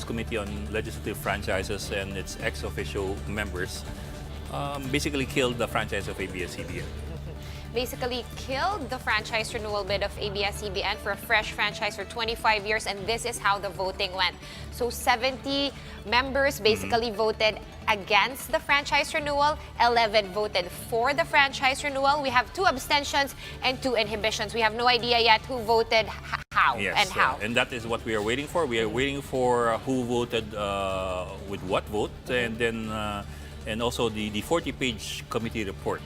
House Committee on Legislative Franchises and its ex-officio members basically killed the franchise of ABS-CBN. Basically killed the franchise renewal bid of ABS-CBN for a fresh franchise for 25 years, and this is how the voting went. So 70 members basically voted against the franchise renewal, 11 voted for the franchise renewal. We have 2 abstentions and 2 inhibitions. We have no idea yet who voted how and how. And that is what we are waiting for. We are waiting for who voted with what vote, and then and also the 40-page committee report.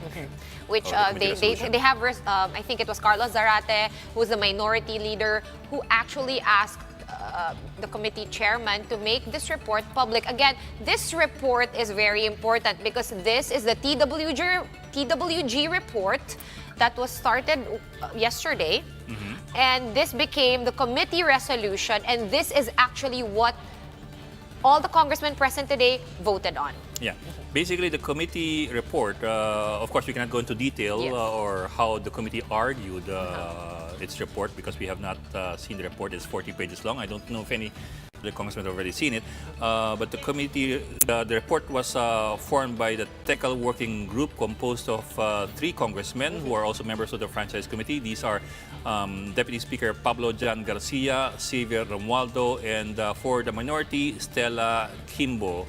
Which they have, I think it was Carlos Zarate, who's the minority leader, who actually asked the committee chairman to make this report public. Again, this report is very important because this is the TWG report that was started yesterday. And this became the committee resolution, and this is actually what all the congressmen present today voted on. Yeah. Basically, the committee report, of course, we cannot go into detail or how the committee argued its report because we have not seen the report. It's 40 pages long. I don't know if any of the congressmen have already seen it. But the committee, the report was formed by the technical working group composed of 3 congressmen who are also members of the franchise committee. These are Deputy Speaker Pablo Jan Garcia, Xavier Romualdo, and for the minority, Stella Kimbo.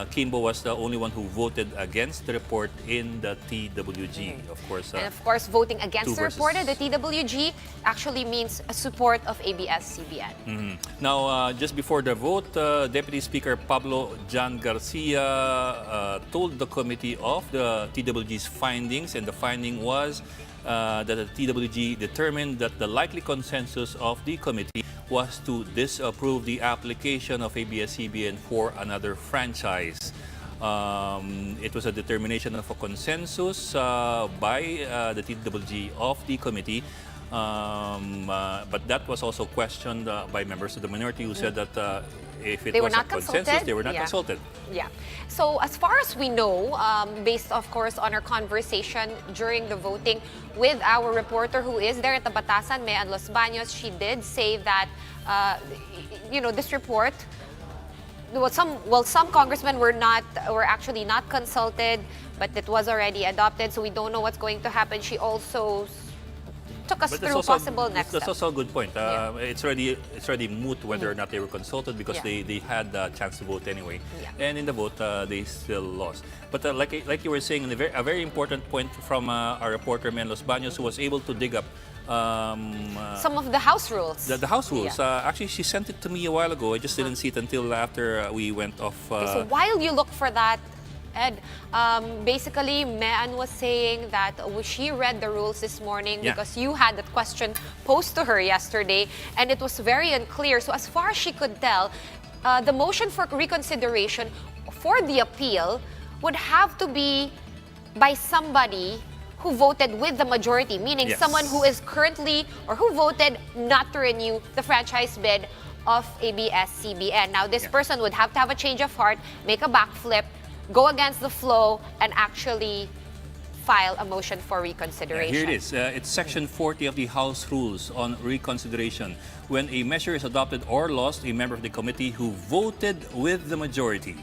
Kimbo was the only one who voted against the report in the TWG, of course. And of course, voting against the report in the TWG actually means a support of ABS-CBN. Now, just before the vote, Deputy Speaker Pablo Jan Garcia told the committee of the TWG's findings, and the finding was that the TWG determined that the likely consensus of the committee was to disapprove the application of ABS-CBN for another franchise. It was a determination of a consensus by the TWG of the committee, but that was also questioned by members of the minority who said that if it was a consensus, they were not consulted. Yeah. So as far as we know, based of course on our conversation during the voting with our reporter who is there at the Batasan, Mean Los Baños, she did say that this report, some congressmen were actually not consulted, but it was already adopted, so we don't know what's going to happen. She also took us through possible next steps. That's also a good point. It's already moot whether or not they were consulted because they had the chance to vote anyway. And in the vote, they still lost. But like you were saying, a very important point from our reporter, Mean Los Baños, who was able to dig up some of the House rules. The House rules. Actually, she sent it to me a while ago. I just didn't see it until after we went off. So while you look for that, Ed, basically, Mean was saying that she read the rules this morning because you had that question posed to her yesterday, and it was very unclear. So as far as she could tell, the motion for reconsideration for the appeal would have to be by somebody who voted with the majority, meaning someone who is currently or who voted not to renew the franchise bid of ABS-CBN. Now, this person would have to have a change of heart, make a backflip, go against the flow, and actually file a motion for reconsideration. Here it is. It's Section 40 of the House Rules on Reconsideration. When a measure is adopted or lost, a member of the committee who voted with the majority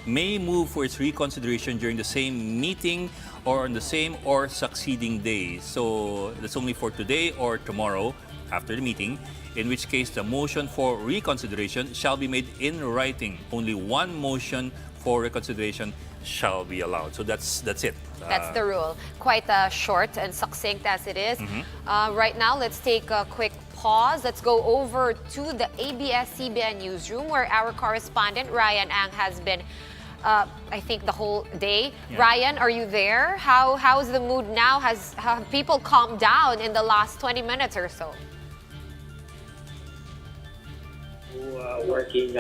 may move for its reconsideration during the same meeting or on the same or succeeding day. So that's only for today or tomorrow after the meeting, in which case the motion for reconsideration shall be made in writing. Only one motion for reconsideration shall be allowed. So that's it. That's the rule. Quite short and succinct as it is. Right now, let's take a quick pause. Let's go over to the ABS-CBN newsroom where our correspondent Ryan Ang has been, I think, the whole day. Ryan, are you there? How's the mood now? Have people calmed down in the last 20 minutes or so? Working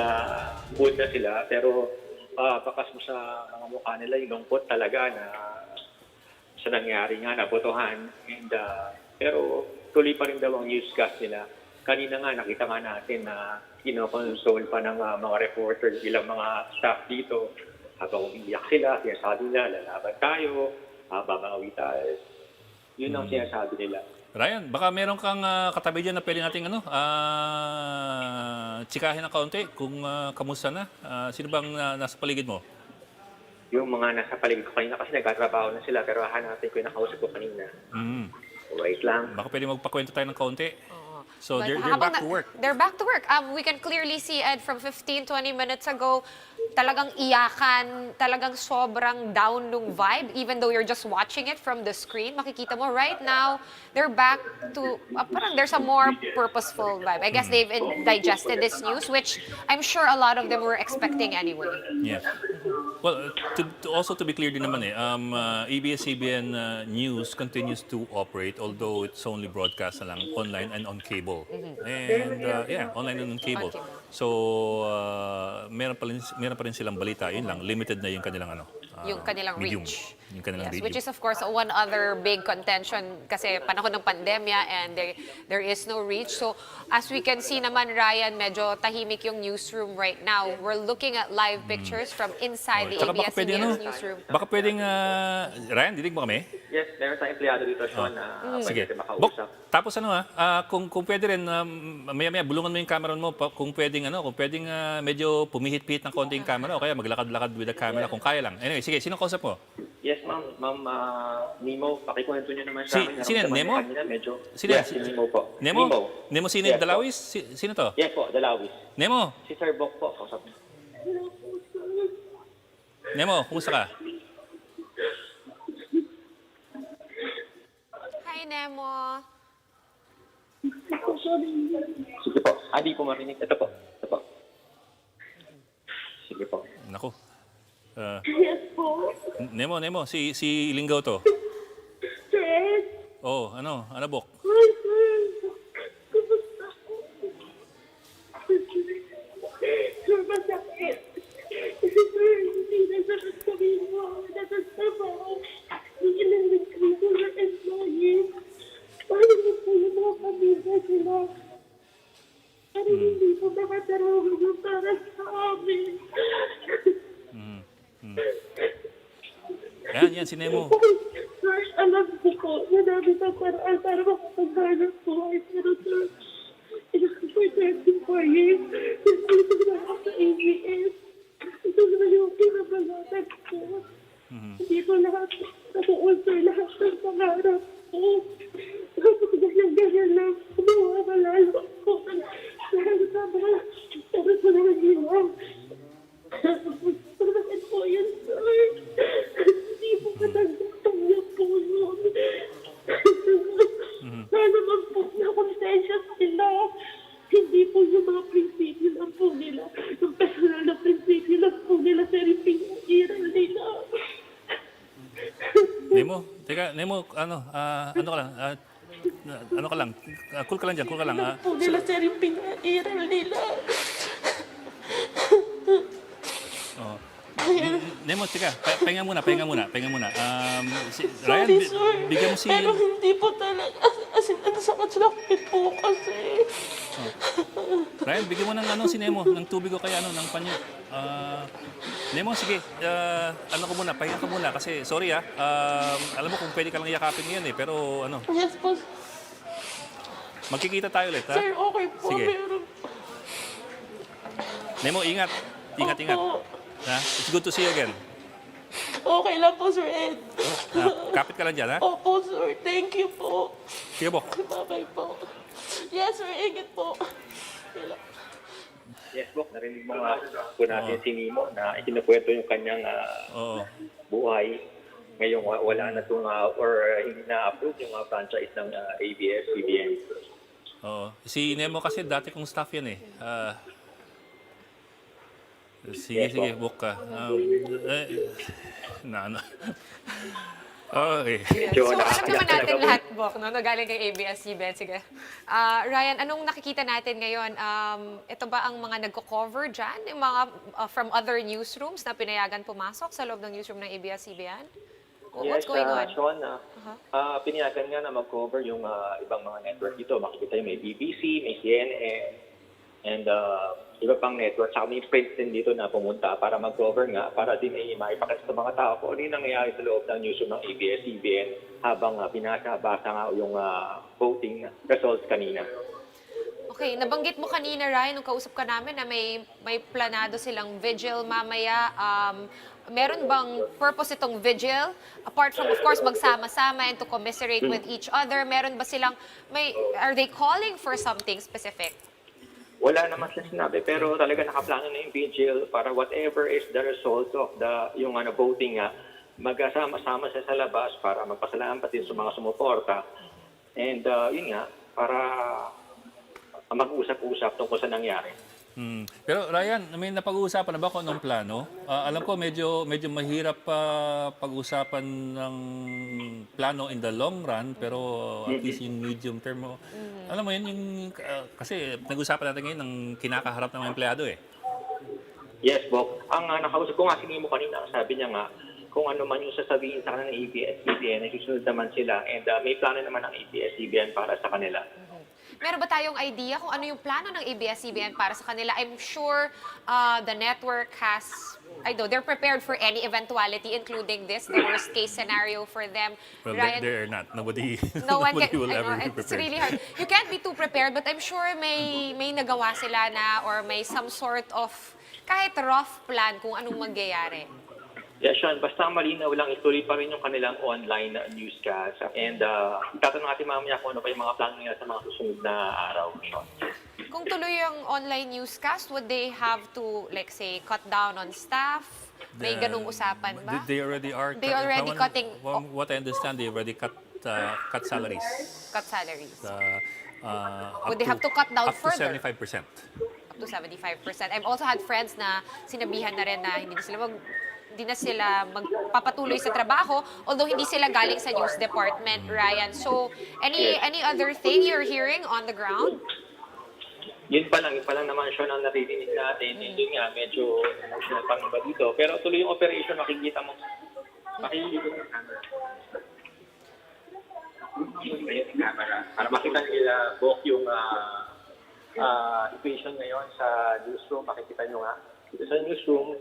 mood na sila, pero bakas mo sa mga mukha nila yung lungkot talaga na sa nangyari nga, nabotohan. Pero tuloy pa rin daw ang newscast nila. Kanina nga, nakita nga natin na kinoconsole pa ng mga reporters, ilang mga staff dito. Habang umiiyak sila, sinasabi nila, lalaban tayo, babangawi tayo. Yun ang sinasabi nila. Ryan, baka meron kang katabi dyan na pwede nating tsikahin ng kaunti kung kamusta na. Sino bang nasa paligid mo? Yung mga nasa paligid ko kanina kasi nagtatrabaho na sila pero hanapin ko yung nakausap ko kanina. Mm. Wait lang. Baka pwede magpakwento tayo ng kaunti. So But they're habang back to work. They're back to work. We can clearly see, Ed, from 15, 20 minutes ago, talagang iyakan, talagang sobrang down nung vibe, even though you're just watching it from the screen. Makikita mo, right now, they're back to, parang there's a more purposeful vibe. I guess they've digested this news, which I'm sure a lot of them were expecting anyway. Yeah. Well, also to be clear din naman ABS-CBN News continues to operate, although it's only broadcast na lang online and on cable. And online and on cable. On cable. So, meron pa rin silang balita. Yun lang, limited na yung kanilang Yung kanilang medium. reach. Yung kanilang Yes, medium. which is of course one other big contention kasi panahon ng pandemya and there is no reach. So as we can see naman, Ryan, medyo tahimik yung newsroom right now. We're looking at live pictures from inside the Tsaka baka pwede, ABS-CBN newsroom. baka pwedeng, Ryan, dinig mo kami? Yes, meron tayong empleyado dito, Sean, na Sige. pwede Bok, makausap. tapos kung pwede rin, maya-maya bulungan mo yung camera mo kung pwedeng medyo pumihit-pihit ng konti yung camera o kaya maglakad-lakad with the camera kung kaya lang. Anyway, sige, sino kausap mo? Yes, ma'am. Ma'am Nemo, pakikwento niyo naman sa amin. Sino yan? Naramdaman Nemo? niyo kanina, medyo... Sino yan? Yes, si Nemo po. Nemo? Nemo sino? Yes, po. Dalawis? Sino to? Yes po, Dalawis. Nemo? Si Sir Bok po, kausap niyo. Nemo, kumusta ka? Hi, Nemo. Sige po. Di po marinig. Ito po. Ito po. Sige po. Naku. Yes po. Nemo, si Linggaw to. Sir, Oh, ano Bok? hi sir. Kumusta po? Sir, masakit. Kasi sir, hindi na sakit kami mo. Natatrabaho. Hindi na nagkrito ng employees. Paano mo po yung mga pamilya sila? Pero hindi po makatarawan yung para sa amin. Yan, si Nemo. Sir, alam ko po, marami ng paraan para makapaghanap buhay. Pero sir, ito po yung 24 years. Nandito na ako sa ABS. Ito na yung pinabalatan ko. Hindi ko lahat, natuon sir, lahat ng pangarap ko. Tapos ganyan lang, kumawawala lang ako. Dahil sa mga, sabi ko na nag-iwan. Bakit po yun, sir? Hindi po katanggap po yun. Sana man po na konsensya sila. Hindi po yung mga prinsipyo lang po nila. Yung personal na prinsipyo lang po nila sa iral nila. Nemo, teka, Nemo, ano ka lang, cool ka lang dyan, cool ka lang. Po nila sa iral nila. Oh. Nemo, teka, pahinga muna. Ryan, Sorry, sir. bigyan mo si... Pero hindi po talaga. As in, ang sakit po kasi. Ryan, bigyan mo ng si Nemo, ng tubig o kaya ng panyo. Nemo, sige, pahinga ka muna kasi, sorry alam mo kung pwede ka lang yakapin ngayon pero Yes po. magkikita tayo ulit, ha? Sir, okay po. Sige. Meron Nemo, ingat. Ingat. Opo. Ha? It's good to see you again. Okay lang po, Sir Ed. Kapit ka lang dyan, ha? Opo, sir. Thank you po. Sige, Bok. Bye-bye po. Yes, sir. Ingat po. Yes, Bok, narinig mo nga po natin si Nemo na ikinukwento yung kanyang Oo. buhay. Ngayong wala na itong hindi na-approve yung franchise ng ABS-CBN. Oo. Si Nemo kasi dati kong staff yan eh. Sige, Bok ka. Okay. Medyo So, alam nakakaiyak naman natin talaga po. lahat, Bok, no? Galing kay ABS-CBN. Sige. Ryan, anong nakikita natin ngayon? Ito ba ang mga nagko-cover dyan? Yung mga from other newsrooms na pinayagan pumasok sa loob ng newsroom ng ABS-CBN? What's going on? Sean, pinayagan nga na mag-cover yung ibang mga network dito. Makikita yung may BBC, may CNN, and iba pang network. Saka may friends din dito na pumunta para mag-cover nga, para din ay maipakita sa mga tao kung ano yung nangyayari sa loob ng newsroom ng ABS-CBN habang binasa-basa nga yung voting results kanina. Okay, nabanggit mo kanina, Ryan, nung kausap ka namin na may planado silang vigil mamaya. Meron bang purpose itong vigil? Apart from, of course, magsama-sama and to commiserate with each other, meron ba silang, are they calling for something specific? Wala naman siya sinabi, pero talaga nakaplano na yung vigil para whatever is the result of yung voting nga, magkasama-sama siya sa labas para magpasalamat din sa mga sumuporta. And yun nga, para mag-usap-usap tungkol sa nangyari. Pero Ryan, may napag-uusapan na ba kung anong plano? Alam ko medyo mahirap pag-usapan ng plano in the long run, pero at least yung medium term mo. Alam mo yun, kasi nag-usapan natin ngayon ng kinakaharap ng mga empleyado eh. Yes, Bok. Ang nakausap ko nga si Nemo kanina, sabi niya nga, kung ano man yung sasabihin sa kanila ng ABS-CBN, nasusunod naman sila and may plano naman ng ABS-CBN para sa kanila. Meron ba tayong idea kung ano yung plano ng ABS-CBN para sa kanila? I'm sure the network they're prepared for any eventuality, including this, the worst case scenario for them. Well, Ryan, they're not. Nobody will I ever know, be it's prepared. really hard. You can't be too prepared, but I'm sure may nagawa sila na or may some sort of kahit rough plan kung anong mangyayari. Yes, Sean, basta malinaw lang, ituloy pa rin yung kanilang online newscast. And tatanong natin mamaya kung ano pa yung mga plano nila sa mga susunod na araw, Sean. Kung tuloy yung online newscast, would they have to, like say, cut down on staff? May ganung usapan ba? They already are. They already cutting. From what I understand, they already cut salaries. Cut salaries. Would they have to cut down up further? to 75%. Up to 75%. I've also had friends na sinabihan na rin na hindi na sila magpapatuloy sa trabaho, although hindi sila galing sa news department, Ryan. So, any other thing you're hearing on the ground? Yun pa lang naman siya ang naririnig natin. Yun nga, medyo emotional pa ba dito. Pero tuloy yung operation, makikita mo. Makikita mo yung camera. Ayun yung camera. Para makita nila Bok yung equation ngayon sa newsroom. Makikita nyo nga. Dito sa newsroom,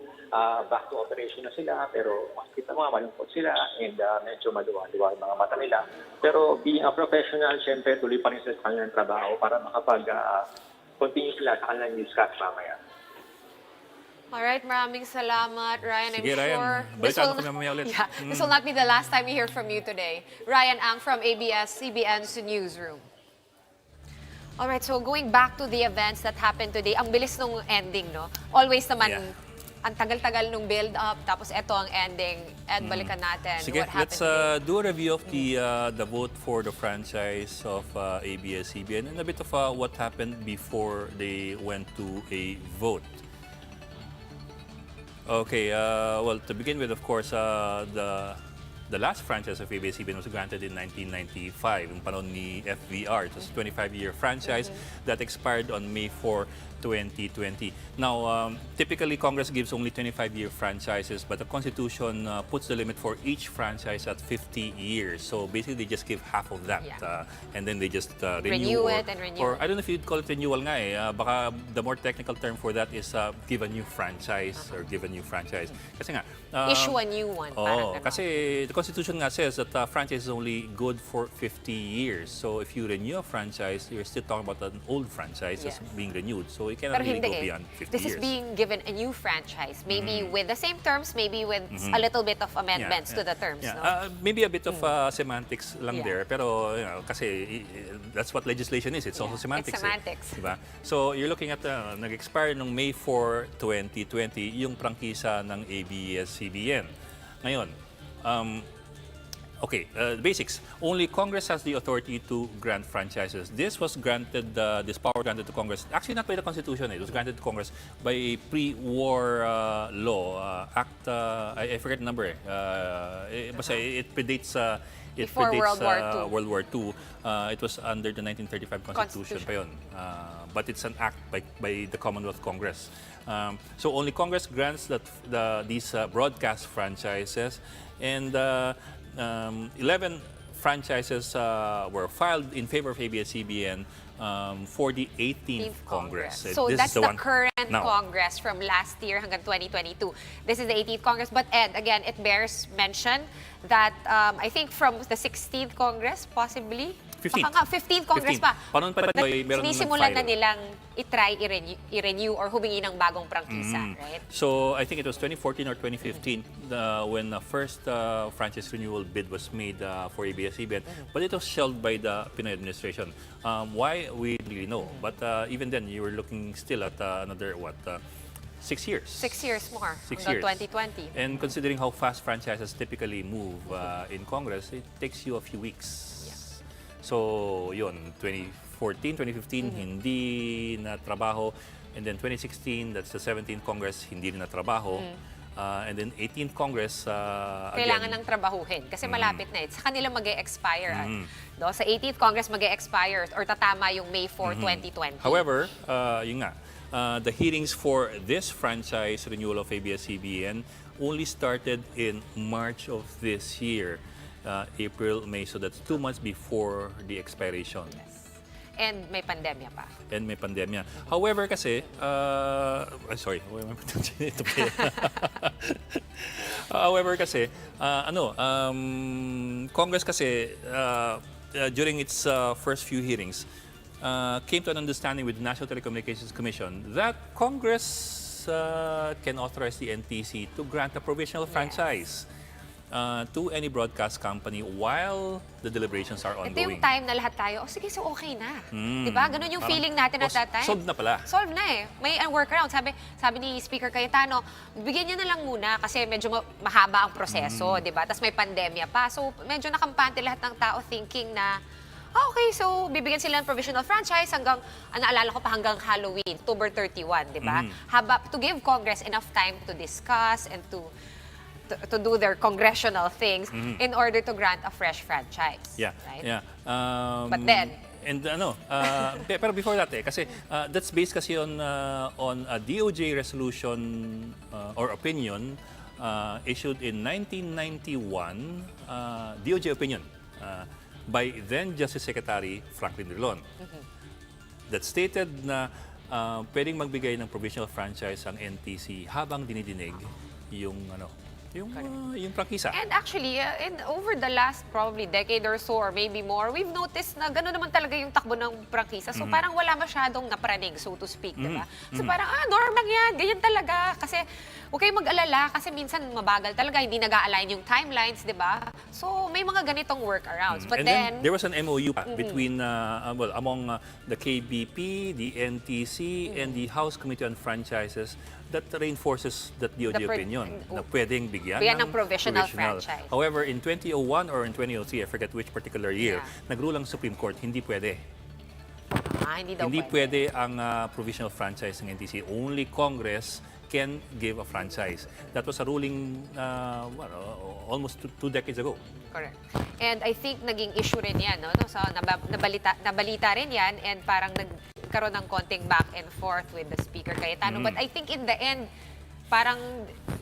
back to operation na sila, pero makikita mo, malungkot sila, and medyo maluwa-luwa yung mga mata nila. Pero being a professional, syempre, tuloy pa rin sa kanilang trabaho para makapag-continue sila sa kanilang newscast mamaya. Alright, maraming salamat, Ryan. Sige, I'm Ryan. sure Balitaan ko mamaya ulit. this will not be the last time you hear from you today. Ryan Ang from ABS-CBN's newsroom. Alright, so going back to the events that happened today, ang bilis nung ending, no? Always naman, ang tagal-tagal nung build-up, tapos eto ang ending. Ed, balikan natin. Sige, What happened let's do a review of the vote for the franchise of ABS-CBN and a bit of what happened before they went to a vote. Okay, well, to begin with, of course, the last franchise of ABS-CBN was granted in 1995, yung panahon ni FVR. It was a 25-year franchise that expired on May 4, 2020. Now, typically, Congress gives only 25-year franchises, but the Constitution puts the limit for each franchise at 50 years. So basically, they just give half of that, and then they just Renew it and renew or it. I don't know if you'd call it renewal nga eh. Baka the more technical term for that is give a new franchise or give a new franchise. Kasi nga, Issue a new one. Parang ganon. kasi the Constitution nga says that franchise is only good for 50 years. So if you renew a franchise, you're still talking about an old franchise that's being renewed. So it cannot Pero really hindi go eh. beyond 50 This years. is being given a new franchise. Maybe with the same terms, maybe with a little bit of amendments to the terms. Yeah. No? Maybe a bit of semantics lang Yeah. there, pero kasi that's what legislation is. It's also semantics. It's semantics. Diba? So you're looking at nag-expire nung May 4, 2020 yung prangkisa ng ABS-CBN. Ngayon, okay, basics. Only Congress has the authority to grant franchises. This was granted, this power granted to Congress, actually not by the Constitution, it was granted to Congress by a pre-war law, Act, I forget the number, basta it predates Before World War II. World War II. It was under the 1935 Constitution pa yun. But it's an act by the Commonwealth Congress. So only Congress grants these broadcast franchises, and 11 franchises were filed in favor of ABS-CBN for the 18th Congress. So This that's is the one current now. Congress from last year hanggang 2022. This is the 18th Congress. But Ed, again, it bears mention that I think from the 16th Congress, possibly, 15th. baka nga 15th Congress 15th. pa. Paano pa But meron sinisimulan na nag-file. nilang i-try, i-renew or humingi ng bagong prangkisa, right? So I think it was 2014 or 2015 when the first franchise renewal bid was made for ABS-CBN, but it was shelved by the Pinoy administration. Why? We don't really know. But even then, you were looking still at another, 6 years? 6 years more, 6 hanggang years. 2020. And considering how fast franchises typically move in Congress, it takes you a few weeks. So, yun, 2014, 2015, hindi na trabaho. And then 2016, that's the 17th Congress, hindi rin na trabaho. And then 18th Congress, Kailangan again, ng trabahuhin kasi malapit na. Sa kanila mag-e-expire. No? Sa 18th Congress mag-e-expire or tatama yung May 4, 2020. however, yun nga, the hearings for this franchise renewal of ABS-CBN only started in March of this year. April, May, so that's 2 months before the expiration. And may pandemya pa. And may pandemya. However kasi, sorry, why am I pronouncing it? However kasi, Congress kasi, during its first few hearings, came to an understanding with the National Telecommunications Commission that Congress can authorize the NTC to grant a provisional franchise to any broadcast company while the deliberations are Ito ongoing. yung time na lahat tayo, sige, so okay na. Diba? Ganun yung feeling natin at that time. Solved na pala. Solved na eh. May workaround. Sabi ni Speaker Cayetano, bigyan niyo na lang muna kasi medyo mahaba ang proseso, diba? Tapos may pandemya pa. So medyo nakampante lahat ng tao thinking na, okay, so bibigyan sila ng provisional franchise hanggang, naalala ko pa hanggang Halloween, October 31, di ba? To give Congress enough time to discuss and to do their congressional things in order to grant a fresh franchise. Yeah, Right? yeah. But then, and pero before that kasi that's based kasi on a DOJ resolution or opinion issued in 1991, DOJ opinion by then Justice Secretary Franklin Drilon that stated na pwedeng magbigay ng provisional franchise ang NTC habang dinidinig yung yung prangkisa. and actually, over the last probably decade or so or maybe more, we've noticed na gano'n naman talaga yung takbo ng prangkisa. So parang wala masyadong napraning, so to speak, di ba? So parang, normal yan, ganyan talaga. Kasi huwag kayong mag-alala kasi minsan mabagal talaga, hindi nag-a-align yung timelines, di ba? So may mga ganitong workarounds. But And then there was an MOU between, among the KBP, the NTC, and the House Committee on Franchises that reinforces that DOJ opinion na pwedeng bigyan ng provisional franchise. However, in 2001 or in 2003, I forget which particular year, nagrulang Supreme Court, hindi pwede. hindi daw Hindi pwede. pwede ang provisional franchise ng NTC. Only Congress can give a franchise. That was a ruling almost 2 decades ago. Correct. And I think naging issue rin yan, no? So nabalita rin yan and parang nagkaroon ng konting back and forth with the Speaker Cayetano. But I think in the end, parang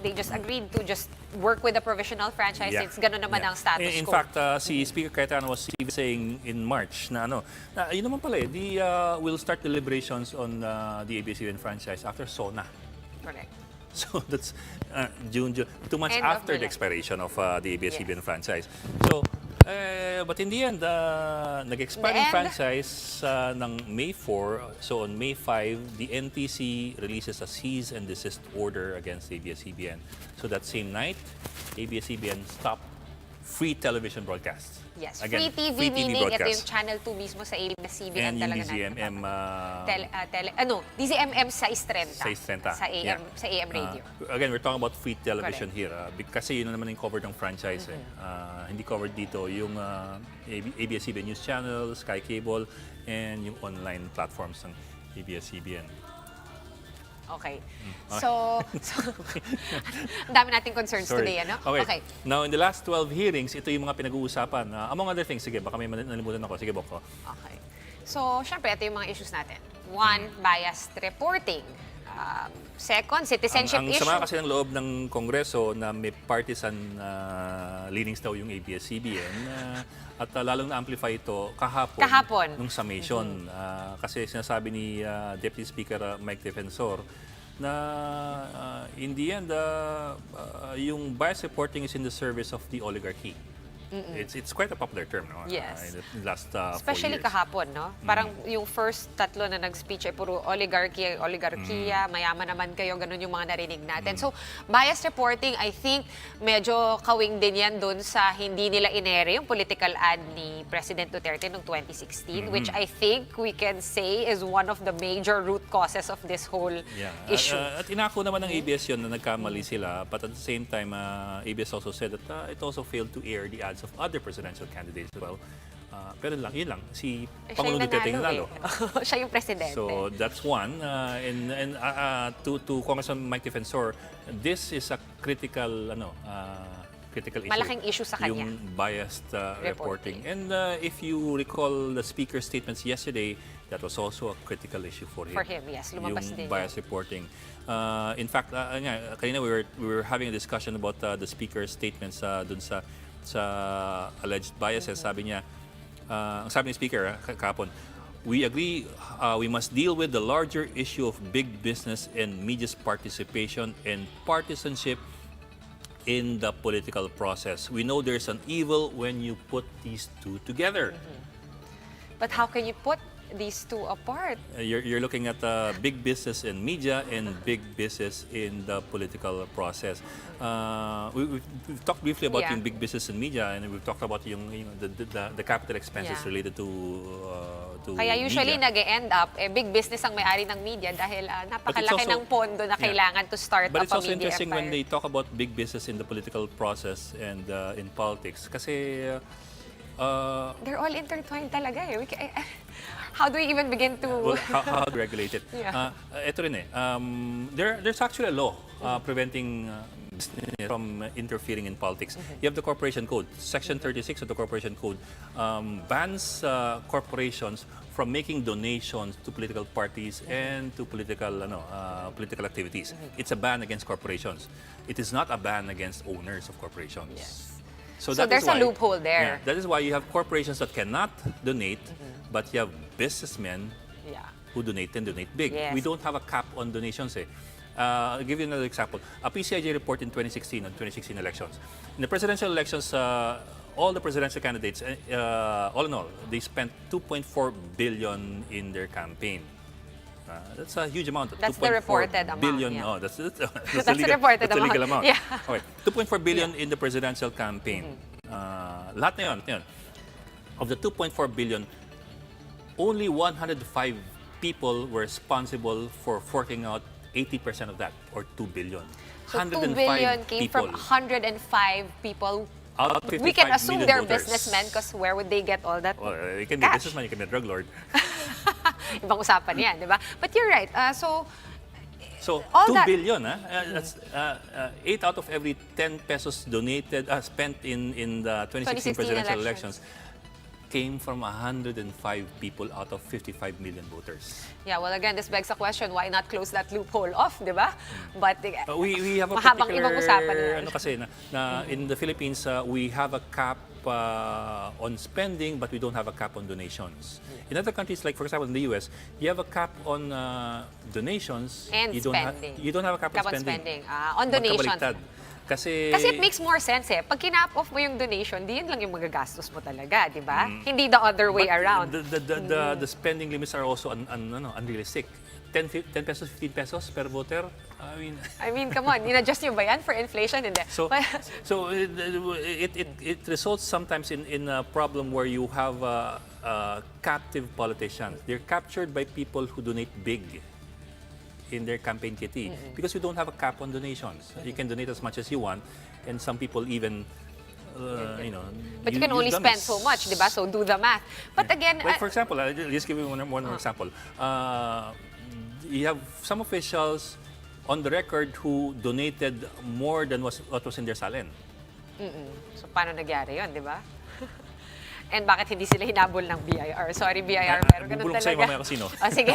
they just agreed to just work with the provisional franchise since gano'n naman ang status In quo. fact, si Speaker Cayetano was even saying in March na yun naman pala we'll start deliberations on the ABS-CBN franchise after SONA. Correct. So that's June, 2 months End of after the July. expiration of the ABS-CBN franchise. So, but in the end, nag-expire The yung end. franchise ng May 4. So on May 5, the NTC releases a cease and desist order against ABS-CBN. So that same night, ABS-CBN stopped free television broadcasts. Yes, Again, free TV meaning ito yung broadcasts. Channel 2 mismo sa ABS-CBN And yung talaga DZMM, DZMM sa Istrenta. Sa Istrenta. Sa AM, sa AM radio. Again, we're talking about free television Correct. here. Kasi yun na naman yung covered ng franchise. Hindi covered dito yung ABS-CBN News Channel, Sky Cable, and yung online platforms ng ABS-CBN. Okay. So ang dami nating concerns today, ano? Okay. Now, in the last 12 hearings, ito yung mga pinag-uusapan. Among other things, sige, baka may nalimutan ako. Sige, Boko. Okay. So, syempre, ito yung mga issues natin. One, biased reporting. Second, citizenship Ang issue. sama kasi ng loob ng Kongreso na may partisan leanings daw yung ABS-CBN at lalong na-amplify ito kahapon nung summation. Kasi sinasabi ni Deputy Speaker Mike Defensor na in the end, yung bias reporting is in the service of the oligarchy. It's quite a popular term, no? Yes. In the last 4 Especially years. kahapon, no? Parang yung first tatlo na nag-speech ay puro oligarkiya, mayaman naman kayo, ganun yung mga narinig natin. So, bias reporting, I think, medyo kawing din yan dun sa hindi nila inere yung political ad ni President Duterte noong 2016, which I think we can say is one of the major root causes of this whole issue. At inako naman ng ABS yun na nagkamali sila, but at the same time, ABS also said that it also failed to air the ads of other presidential candidates as well. Pero yun lang, si Pangulong Duterte nanalo. Siya yung presidente. So that's one. To Congressman Mike Defensor, this is a critical issue. Malaking issue sa kanya. Yung biased reporting. Reporting. And if you recall the speaker's statements yesterday, that was also a critical issue for him. For him, yes. Lumabas Yung din bias reporting. In fact, kanina we were having a discussion about the speaker's statements dun sa alleged biases. Sabi niya, ang sabi ni speaker kahapon, we agree we must deal with the larger issue of big business and media's participation and partisanship in the political process. We know there's an evil when you put these two together. But how can you put these two apart? You're looking at big business in media and big business in the political process. We've talked briefly about yung big business in media, and we've talked about the capital expenses related to Kaya usually media. nag-end up, big business ang may-ari ng media dahil napakalaki also- ng pondo na kailangan to start But up it's a also media interesting when empire. they talk about big business in the political process and in politics. Kasi They're all intertwined talaga eh. How do we even begin to... well, how to regulate it? Yeah. Ito rin there's actually a law preventing business from interfering in politics. You have the Corporation Code. Section 36 of the Corporation Code bans corporations from making donations to political parties and to political activities. It's a ban against corporations. It is not a ban against owners of corporations. Yes. So So that is there's a why- loophole there. Yeah, that is why you have corporations that cannot donate, but you have businessmen Yeah. who donate and donate big. Yes. We don't have a cap on donations. I'll give you another example. A PCIJ report in 2016 on 2016 elections. In the presidential elections, all the presidential candidates, all in all, they spent 2.4 billion in their campaign. That's a huge amount. That's the 2.4 reported amount, billion. yeah. Oh, that's That's the the reported that's the legal amount. amount. Yeah. Okay, 2.4 billion in the presidential campaign. Lahat na yun. Of the 2.4 billion, only 105 people were responsible for forking out 80% of that, or 2 billion. So 2 billion came from 105 people. Out of 55 We can assume million they're voters. businessmen because where would they get all that? Well, you can be a cash? businessman, you can be a drug lord. Ibang usapan yan, di ba? But you're right. So, All 2 that- billion, that's 8 out of every 10 pesos donated, spent in the 2016 2016 presidential elections. came from 105 people out of 55 million voters. Yeah, well, again, this begs the question, why not close that loophole off, di ba? But We have a mahabang particular, ibang usapan yan. ano kasi, na in the Philippines, we have a cap on spending, but we don't have a cap on donations. In other countries, like for example in the US, you have a cap on donations. And you don't spending. You don't have a cap, Cap on on spending. On donations. Magkabaliktad. Kasi it makes more sense eh. Pag kinap-off mo yung donation, di yun lang yung magagastos mo talaga, di ba? Hindi the other way but around. The spending limits are also unrealistic. 10 pesos, 15 pesos per voter. I mean, come on, in-adjust nyo ba yan for inflation? Hindi. So it results sometimes in a problem where you have captive politicians. They're captured by people who donate big in their campaign kitty because you don't have a cap on donations. You can donate as much as you want, and some people even But you can only spend so much, di ba? So do the math. But again, Like for example, I'll just give you one more example. You have some officials on the record who donated more than what was in their salen. so paano nagyari yun, di ba? and bakit hindi sila hinabol ng BIR. Sorry, BIR, pero ganun bubulong talaga. sa'yo mamaya kung sino. Sige.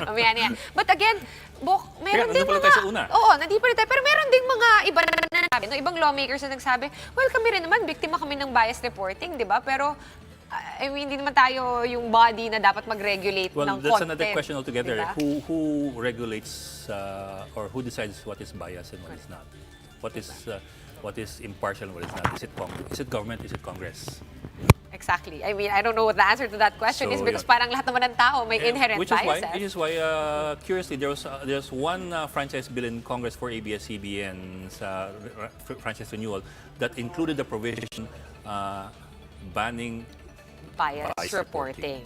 Mamaya na yan. But again, Bok, meron Kaya, din nandun pala mga... tayo sa una. Oo, nandito pa rin tayo. Pero meron ding mga iba na nagsabi, no? Ibang lawmakers na nagsabi, well, kami rin naman, biktima kami ng bias reporting, di ba? Pero, I mean, hindi naman tayo yung body na dapat mag-regulate Well, ng that's content. another question altogether. Diba? Who regulates or who decides what is bias and what is not? What is impartial and what is not? Is it government? Is it Congress? Exactly. I mean, I don't know what the answer to that question So, is because yun. parang lahat naman ng tao may inherent Which is biases. why, curiously, there's one franchise bill in Congress for ABS-CBN's franchise renewal that included the provision banning Bias bias reporting.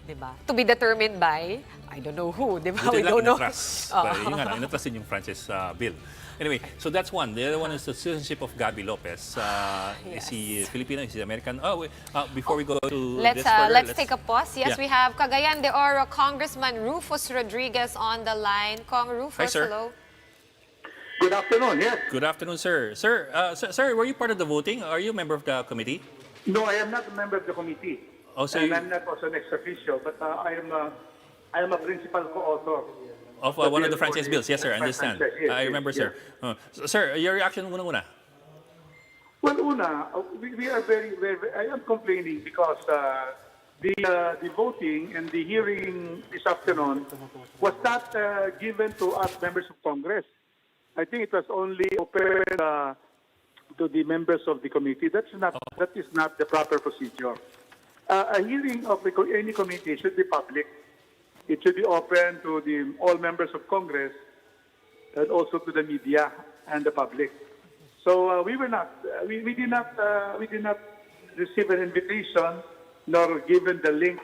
Diba? To be determined by, I don't know who, diba? buti We lang don't know. inatras. Oo. Pero yun nga lang, inatras din yung franchise bill. Anyway, so that's one. The other one is the citizenship of Gabby Lopez. Is he Filipino? Is he American? Oh, wait, before we go to Let's this further, let's take a pause. Yes, Yeah. we have Cagayan de Oro Congressman Rufus Rodriguez on the line. Kong Rufus, Hi, sir. hello. Good afternoon, yes. Good afternoon, sir. Sir, were you part of the voting? Are you a member of the committee? No, I am not a member of the committee. Oh, so and you- I'm not also an ex-official, but I am a principal co-author. Of The one of bill the franchise for bills, yes, sir. I understand. franchise, yes, I yes, remember, yes. sir. Sir, your reaction muna. Well, we are I am complaining because the voting and the hearing this afternoon was not given to us members of Congress. I think it was only open to the members of the committee. That is not the proper procedure. A hearing of any committee should be public. It should be open to all members of Congress and also to the media and the public. So we did not receive an invitation nor given the link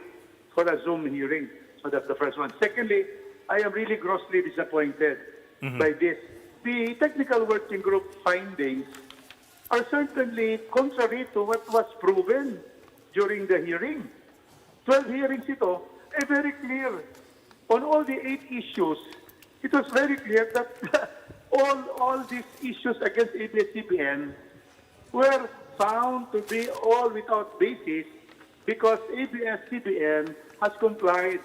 for a Zoom hearing. So that's the first one. Secondly, I am really grossly disappointed by this. The technical working group findings are certainly contrary to what was proven during the hearing. 12 hearings ito, very clear. On all the 8 issues, it was very clear that all these issues against ABS-CBN were found to be all without basis because ABS-CBN has complied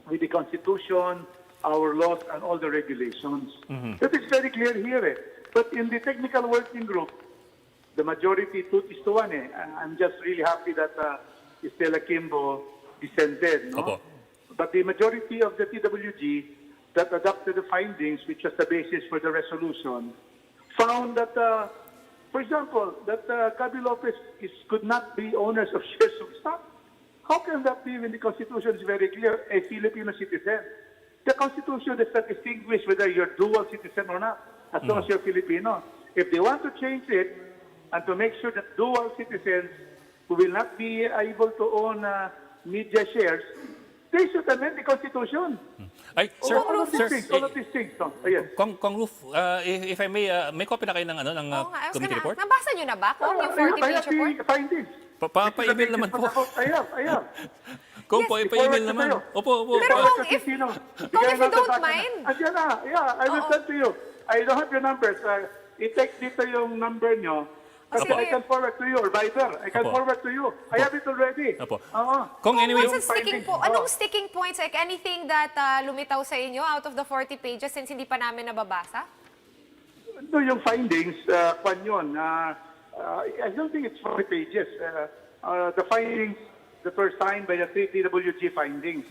with the Constitution, our laws, and all the regulations. That is very clear here. But in the technical working group, the majority 2-1. I'm just really happy that Estela Kimbo dissented. No? Opo. But the majority of the TWG that adopted the findings, which was the basis for the resolution, found that, for example, that Gabby Lopez could not be owners of shares of stock. How can that be when the Constitution is very clear, a Filipino citizen? The Constitution does not distinguish whether you're dual citizen or not, as long as you're Filipino. If they want to change it and to make sure that dual citizens who will not be able to own media shares, they should amend the Constitution. Ay, sir, all of sir, these things. No? Yes. Kong Ruf, if I may copy na kayo ng Oo nga, I was committee gonna report? ask, nabasa nyo na ba kung yung I 40-page have report? the findings. Pa-email naman po. I have. Kung Yes, pa-email forward naman. to Opo. Pero pa- kung if you don't mind. Andiyan na. Yeah, I will Oo. send to you. I don't have your numbers. I-text dito yung number nyo. Kasi Opo. I can forward to you or Viber. I can Opo. forward to you. I have it already. Opo. Oo. Kung anyway, What's the sticking findings. anong sticking points, like anything that lumitaw sa inyo out of the 40 pages since hindi pa namin nababasa? No, yung findings, kwan yun. I don't think it's 40 pages. The findings that were signed by the TWG findings.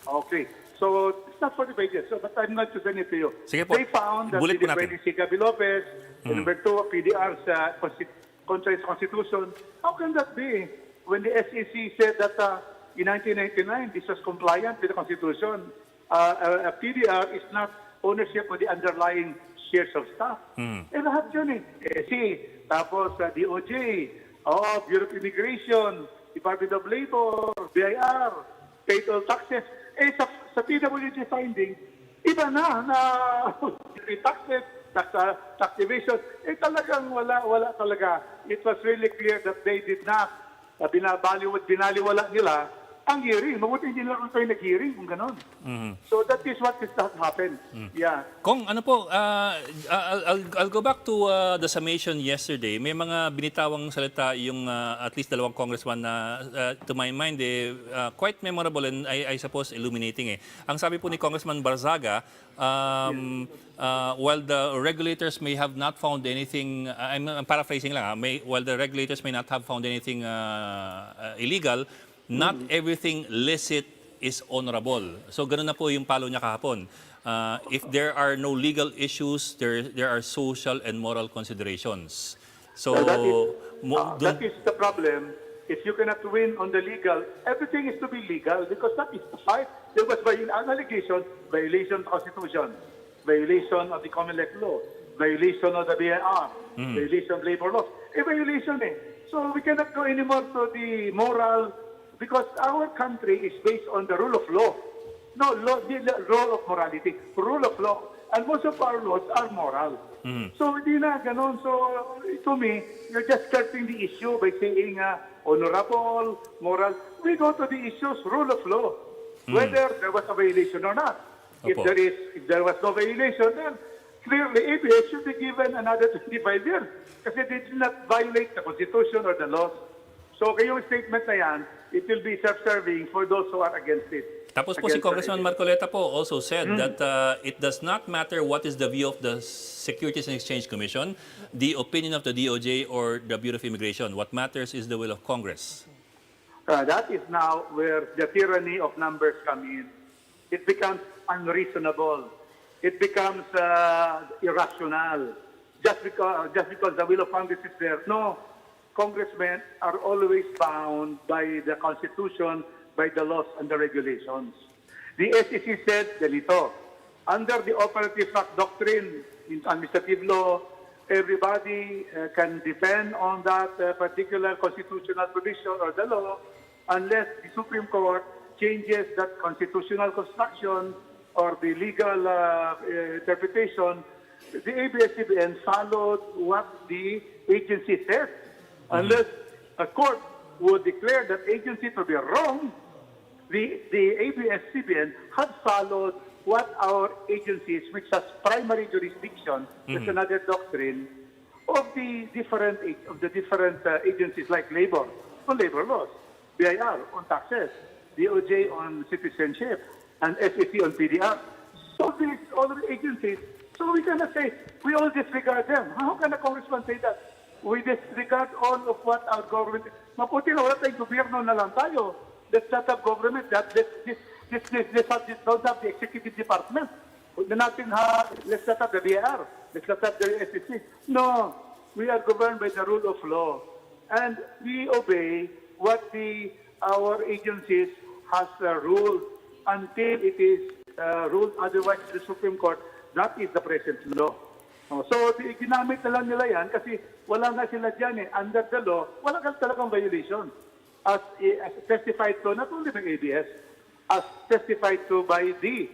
Okay. So, it's not 40 pages, but I'm not to send it to you. Sige po. They found that Bullet po the natin. si Gabby Lopez, and number 2, PDR's contrary sa Constitution. How can that be? When the SEC said that in 1999, this was compliant with the Constitution, a PDR is not ownership of the underlying shares of stock. Lahat yun SEC, tapos DOJ, Bureau of Immigration, Department of Labor, BIR, payroll taxes. Sa TWG findings, iba na taxes, tax evasion. Talagang wala talaga. It was really clear that they did not, binaliwala nila ang hearing. Mabuti hindi na tayo nag-hearing kung gano'n. So that is what has happened. Yeah. Kung ano po, I'll go back to the summation yesterday. May mga binitawang salita yung at least dalawang congressman na to my mind quite memorable and I suppose illuminating. Ang sabi po ni Congressman Barzaga, while the regulators may have not found anything, I'm paraphrasing lang, while the regulators may not have found anything illegal, not everything licit is honorable. So ganun na po yung palo niya kahapon. If there are no legal issues, there are social and moral considerations. So Well, that is the problem. If you cannot win on the legal, everything is to be legal because that is the fight. There was an allegation, violation of the Constitution, violation of the Common Law law, violation of the BIR, violation of labor laws. A violation So we cannot go anymore to the moral because our country is based on the rule of law. No, the law of morality, rule of law. And most of our laws are moral. So, hindi na ganun. So, to me, you're just skirting the issue by saying honorable, moral. We go to the issues, rule of law, whether there was a violation or not. If Opo. there was no violation, then clearly ABS should be given another 25 years kasi they did not violate the Constitution or the laws. So, kayong statement na yan, it will be self-serving for those who are against it. Tapos po si Congressman Marcoleta po also said that it does not matter what is the view of the Securities and Exchange Commission, the opinion of the DOJ or the Bureau of Immigration. What matters is the will of Congress. That is now where the tyranny of numbers come in. It becomes unreasonable. It becomes irrational. Just because the will of Congress is there. No, congressmen are always bound by the Constitution, by the laws and the regulations. The SEC said, ganito, under the operative fact doctrine in administrative law, everybody can depend on that particular constitutional provision or the law unless the Supreme Court changes that constitutional construction or the legal interpretation. The ABS-CBN followed what the agency said. Unless a court would declare that agency to be wrong, the ABS-CBN had followed what our agencies, which has primary jurisdiction, that's another doctrine, of the different agencies like labor, on labor laws, BIR on taxes, DOJ on citizenship, and SEC on PDR. So these other agencies, so we cannot say, we all disregard them. How can a congressman say that? We disregard all of what our government... Maputi na wala tayong gobyerno na lang tayo. Let's not have government. Let's don't have the executive department. Let's not have the BIR. Let's not have the SEC. No, we are governed by the rule of law. And we obey what our agencies has ruled until it is ruled otherwise in the Supreme Court. That is the present law. So, ginamit na lang nila yan kasi wala nga sila dyan under the law, wala ka talagang violation. As testified to, not only by ABS, as testified to by the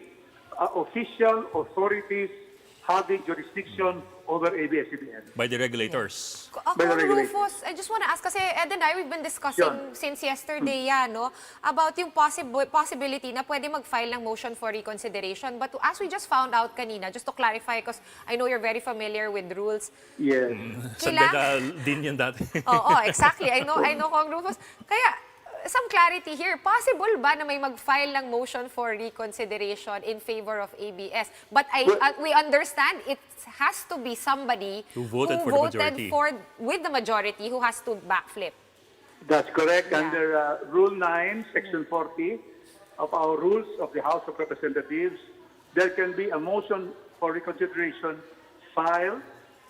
official authorities having jurisdiction over ABS-CBN. By the regulators. By the regulators. Rufus, I just want to ask, kasi Ed and I, we've been discussing since yesterday no, about yung possibility na pwede mag-file ng motion for reconsideration. But as we just found out kanina, just to clarify, because I know you're very familiar with rules. Yes. Sandala din yan dati. Oo, exactly. I know, Kong Rufus. Kaya, some clarity here. Possible ba na may mag-file ng motion for reconsideration in favor of ABS? But we understand it has to be somebody Who voted for the majority. with the majority who has to backflip. That's correct. Yeah. Under Rule 9, Section 40 of our rules of the House of Representatives, there can be a motion for reconsideration filed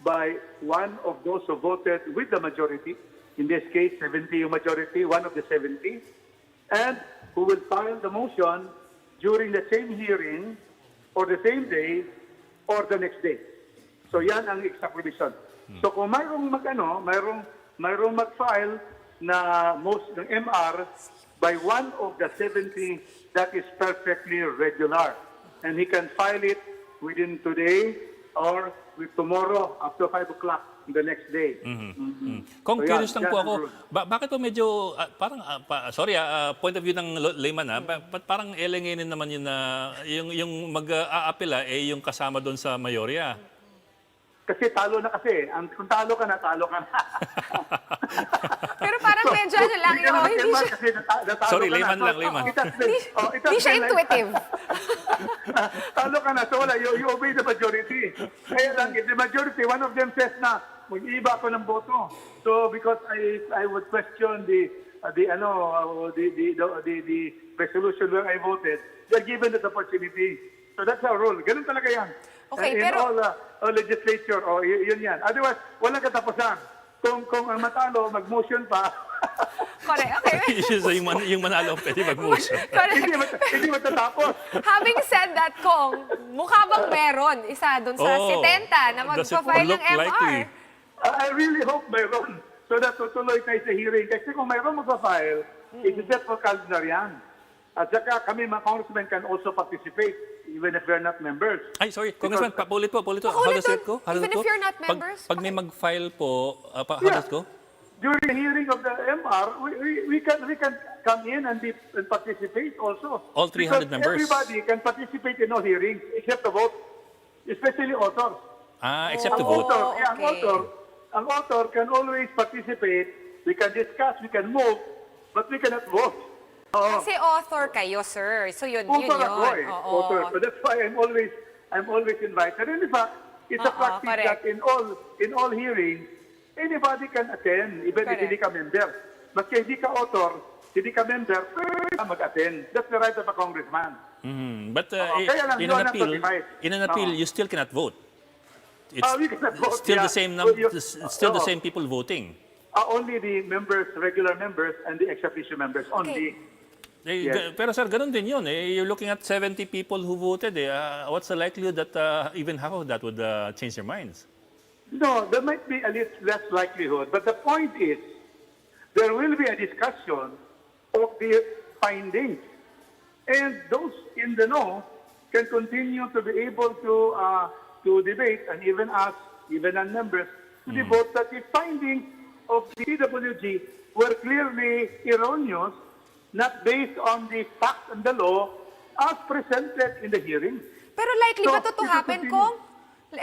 by one of those who voted with the majority, in this case, 70 majority, one of the 70, and who will file the motion during the same hearing or the same day or the next day. So yan ang exact provision. So kung mayroong mag-file na ng MR by one of the 70, that is perfectly regular. And he can file it within today or with tomorrow up to 5 o'clock the next day. Kung So, yeah, curious lang po that's ako, the rule. bakit po medyo, point of view ng layman ba't parang elenginin naman yun na yung mag-aapela yung kasama doon sa mayorya? Kasi talo na kasi. Kung talo ka na, talo ka na. Pero parang medyo ano lang yun. Hindi siya, Kasi natalo Sorry, ka na. layman lang, layman. hindi siya intuitive. Talo ka na. So wala, you obey the majority. Kaya lang, if the majority, one of them says na, mag-iiba ako ng boto. So because I would question the resolution where I voted, they're given that opportunity. So that's our rule. Ganun talaga yan. Okay, In pero- all legislature, yun yan. Otherwise, walang katapusan. Kung ang matalo, mag-motion pa. Correct. Okay. So yung manalo pwede mag-motion. hindi matatapos. Having said that, Kong, mukha bang meron isa doon sa Oh, 70 na does it magpa-file ng look likely? MR? I really hope mayroon. So that tutuloy tayo sa hearing. Kasi kung mayroon magpa-file, i-set for calendar yan. At saka kami, mga congressmen, can also participate even if we're not members. Ay, sorry. Congressman, paulit po. How Paulit does it po. go? How does Even it go? if you're not members, Pag may mag-file po, how Yeah. does it go? During the hearing of the MR, we can come in and participate also. All 300 Because members? Everybody can participate in all hearings except the vote, especially authors. Except to Oh. vote. Ang author can always participate. We can discuss, we can move, but we cannot vote. Oo. Kasi author kayo, sir. So yun Author ako yun. eh. Oo. Author. So that's why I'm always invited. And in fact, it's a Oo, practice correct. that in all hearings, anybody can attend, even if Correct. hindi ka member. Maski hindi ka author, hindi ka member, pwede ka mag-attend. That's the right of a congressman. But kaya lang, in yun an ang appeal, 35. you still cannot vote. It's We cannot vote, still the yeah. same So you- still the Oo. same people voting. Only the members, regular members, and the ex-officio members only. Yes. Pero sir, ganun din yun. You're looking at 70 people who voted. What's the likelihood that even half of that would change their minds? No, there might be a little less likelihood, but the point is, there will be a discussion of the findings, and those in the know can continue to be able to debate and even ask, even non-members, to vote that the findings of the CWG were clearly erroneous, not based on the facts and the law as presented in the hearing. Pero likely So, ba to it will happen, continue. Kong?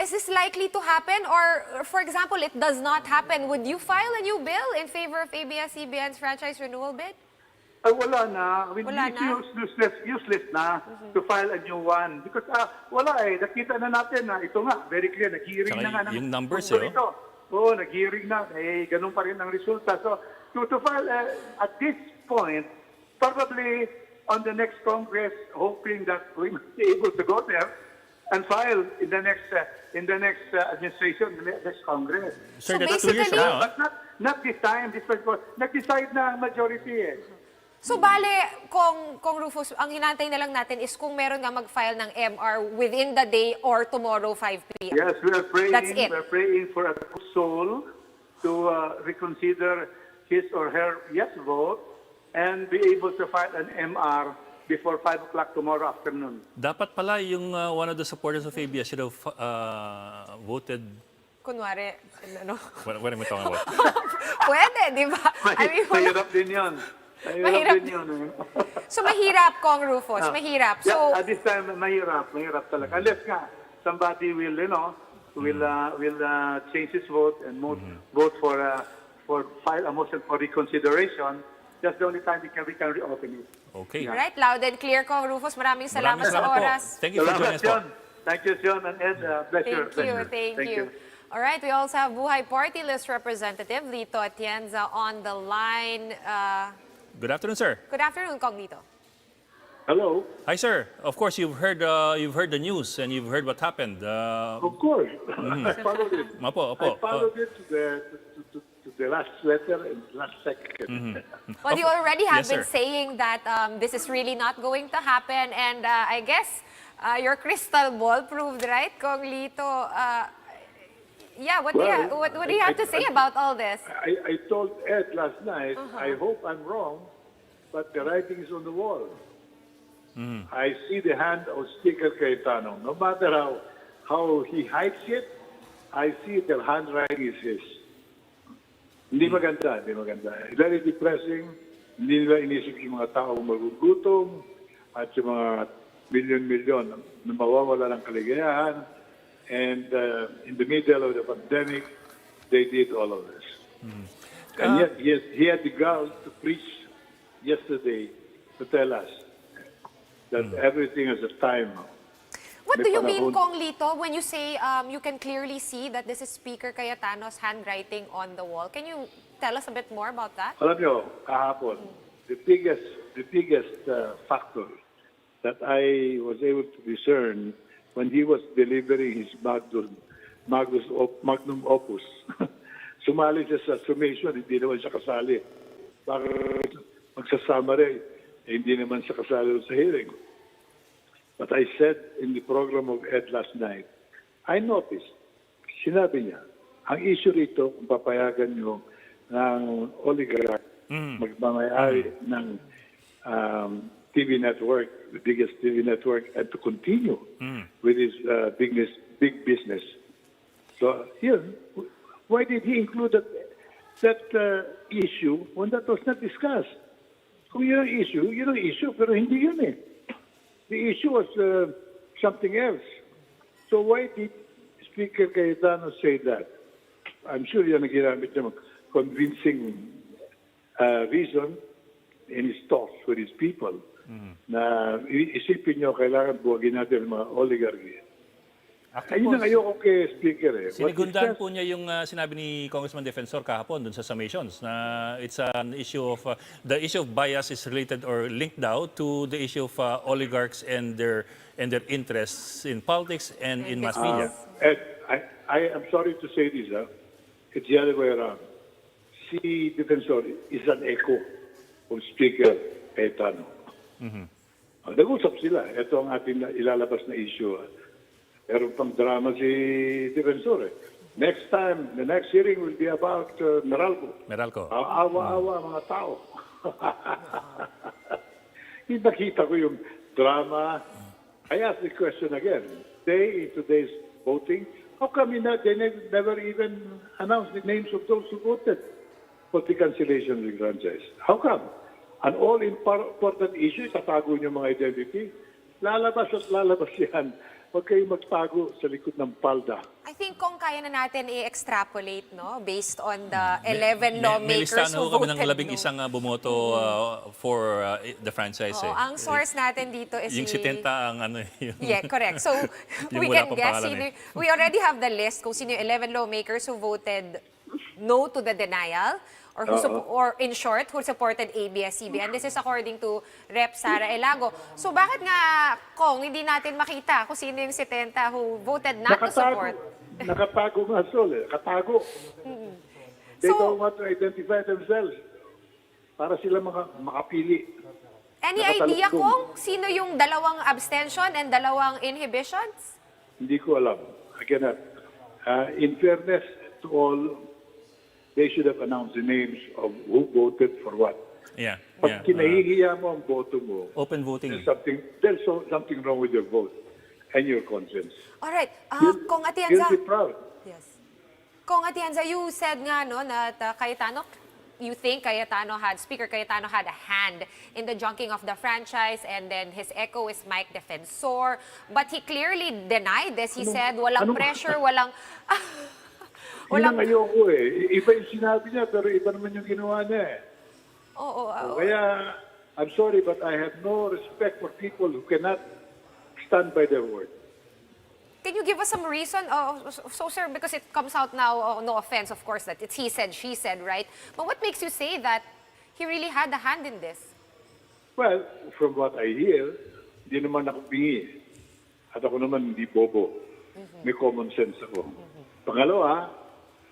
Is this likely to happen? Or, for example, it does not happen. Would you file a new bill in favor of ABS-CBN's franchise renewal bid? Ay, wala na. Wala It's na? useless na to file a new one. Because wala eh. Nakita na natin na ito nga, very clear, nag-hearing Saka na nga. yung numbers, tungkol ito. Oo, nag-hearing na. Eh, ganun pa rin ang resulta. So, to file at this point, probably on the next Congress, hoping that we might be able to go there and file in the next administration, the next Congress. Sir, So that's 2 years from basically- now. But not this time. This was nag-decide na ang majority eh. So bale, Kong Rufus, ang hinantay na lang natin is kung meron nga mag-file ng MR within the day or tomorrow 5 p.m. Yes, we are praying. That's it. We're praying for a soul to reconsider his or her yes vote and be able to file an MR before 5 o'clock tomorrow afternoon. Dapat pala yung one of the supporters of ABS should have voted. Kunwari, ano? What am I talking about? Pwede, di ba? I mean, Mahirap din yun. Mahirap. din yun. So mahirap, Kong Rufus, mahirap. So, Yeah, at this time, mahirap talaga. Unless nga, somebody will, will change his vote and vote for file a motion for reconsideration. That's the only time we can reopen it. Okay. right, loud and clear, Kong Rufus. Maraming salamat sa po. oras. Thank you for joining us po. John. Thank you, John and Ed. Pleasure. Thank you. All right, we also have Buhay Party List Representative Lito Atienza on the line. Good afternoon, sir. Good afternoon, Kong Lito. Hello. Hi, sir. Of course, you've heard the news and you've heard what happened. Of course. I followed it. Opo. I followed it to the last letter and last second. Well, you already have Yes, been sir. saying that this is really not going to happen, and I guess your crystal ball proved right, Kong Lito. Yeah, what do you have to say about all this? I told Ed last night, I hope I'm wrong, but the writing is on the wall. I see the hand of Speaker Cayetano. No matter how he hides it, I see their handwriting is his. Hindi maganda, hindi maganda. Very depressing. Hindi nila inisip yung mga tao magugutom at yung mga milyon-milyon na mawawala ng kaligayahan. And in the middle of the pandemic, they did all of this. And yet, he had the gall to preach yesterday to tell us that everything has a time. What May do you mean, panahon. Kong Lito, when you say you can clearly see that this is Speaker Cayetano's handwriting on the wall? Can you tell us a bit more about that? Alam nyo, kahapon, the biggest factor that I was able to discern when he was delivering his magnum opus. Sumali siya sa summation, hindi naman siya kasali. Bakit magsasama rin? Hindi naman siya kasali sa hearing. But I said in the program of Ed last night, I noticed, sinabi niya, ang issue rito, kung papayagan niyo ng oligarch, magmamayari ng TV network, the biggest TV network, and to continue with his big business. So here, why did he include that issue when that was not discussed? Kung yun ang issue, pero hindi yun eh. The issue was something else. So why did Speaker Cayetano say that? I'm sure yan ang ginamit niya convincing reason in his talks with his people na isipin niyo kailangan buwagin natin ang mga oligarchy. Ayun ang ayoko kay Speaker eh. Sinigundaan po niya yung sinabi ni Congressman Defensor kahapon dun sa summations na it's an issue of the issue of bias is related or linked daw to the issue of oligarchs and their interests in politics and in mass media. Ed, I am sorry to say this, it's the other way around. Si Defensor is an echo of Speaker Cayetano. Nag-usap sila. Ito ang ating ilalabas na issue. Meron pang drama si Defensor eh. Next time, the next hearing will be about Meralco. Awa-awa mga tao. Nakita ko yung drama. I asked the question again. In today's voting, how come they never even announced the names of those who voted for the cancellation of the franchise? How come? An all-important issue, tatago niyo mga identity. Lalabas at lalabas yan. Huwag kayong magtago sa likod ng palda. I think kung kaya na natin i-extrapolate, no, based on the 11 lawmakers listahan who ho kami voted ng 11 no. bumoto for the franchise. Oo, ang source natin dito is yung 70 ang ano yung Yeah, correct. So, we Yung wala can pang guess. pangalan We already have the list kung sino yung 11 lawmakers who voted no to the denial or or in short, who supported ABS-CBN. And this is according to Rep. Sara Elago. So bakit nga, Kong, hindi natin makita kung sino yung 70 who voted not to support? Nakatago nga, Sol. Nakatago. They don't want to identify themselves para sila makapili. Any Nakatalok idea, doon. Kong, sino yung dalawang abstention and dalawang inhibitions? Hindi ko alam. I cannot. In fairness to all, they should have announced the names of who voted for what. yeah. Pag kinahihiya mo ang boto mo, Open voting. there's something wrong with your vote and your conscience. Alright, Kong You'll Atienza. be proud. Yes. Kong Atienza, you said nga no, na Cayetano, you think Speaker Cayetano had a hand in the junking of the franchise, and then his echo is Mike Defensor. But he clearly denied this. He said walang pressure, walang... Yun ang ayoko eh. Iba yung sinabi niya, pero iba naman yung ginawa niya eh. Kaya, I'm sorry, but I have no respect for people who cannot stand by their word. Can you give us some reason? So, sir, because it comes out now, no offense, of course, that it's he said, she said, right? But what makes you say that he really had a hand in this? Well, from what I hear, hindi naman ako bingi. At ako naman hindi bobo. May common sense ako. Pangalawa,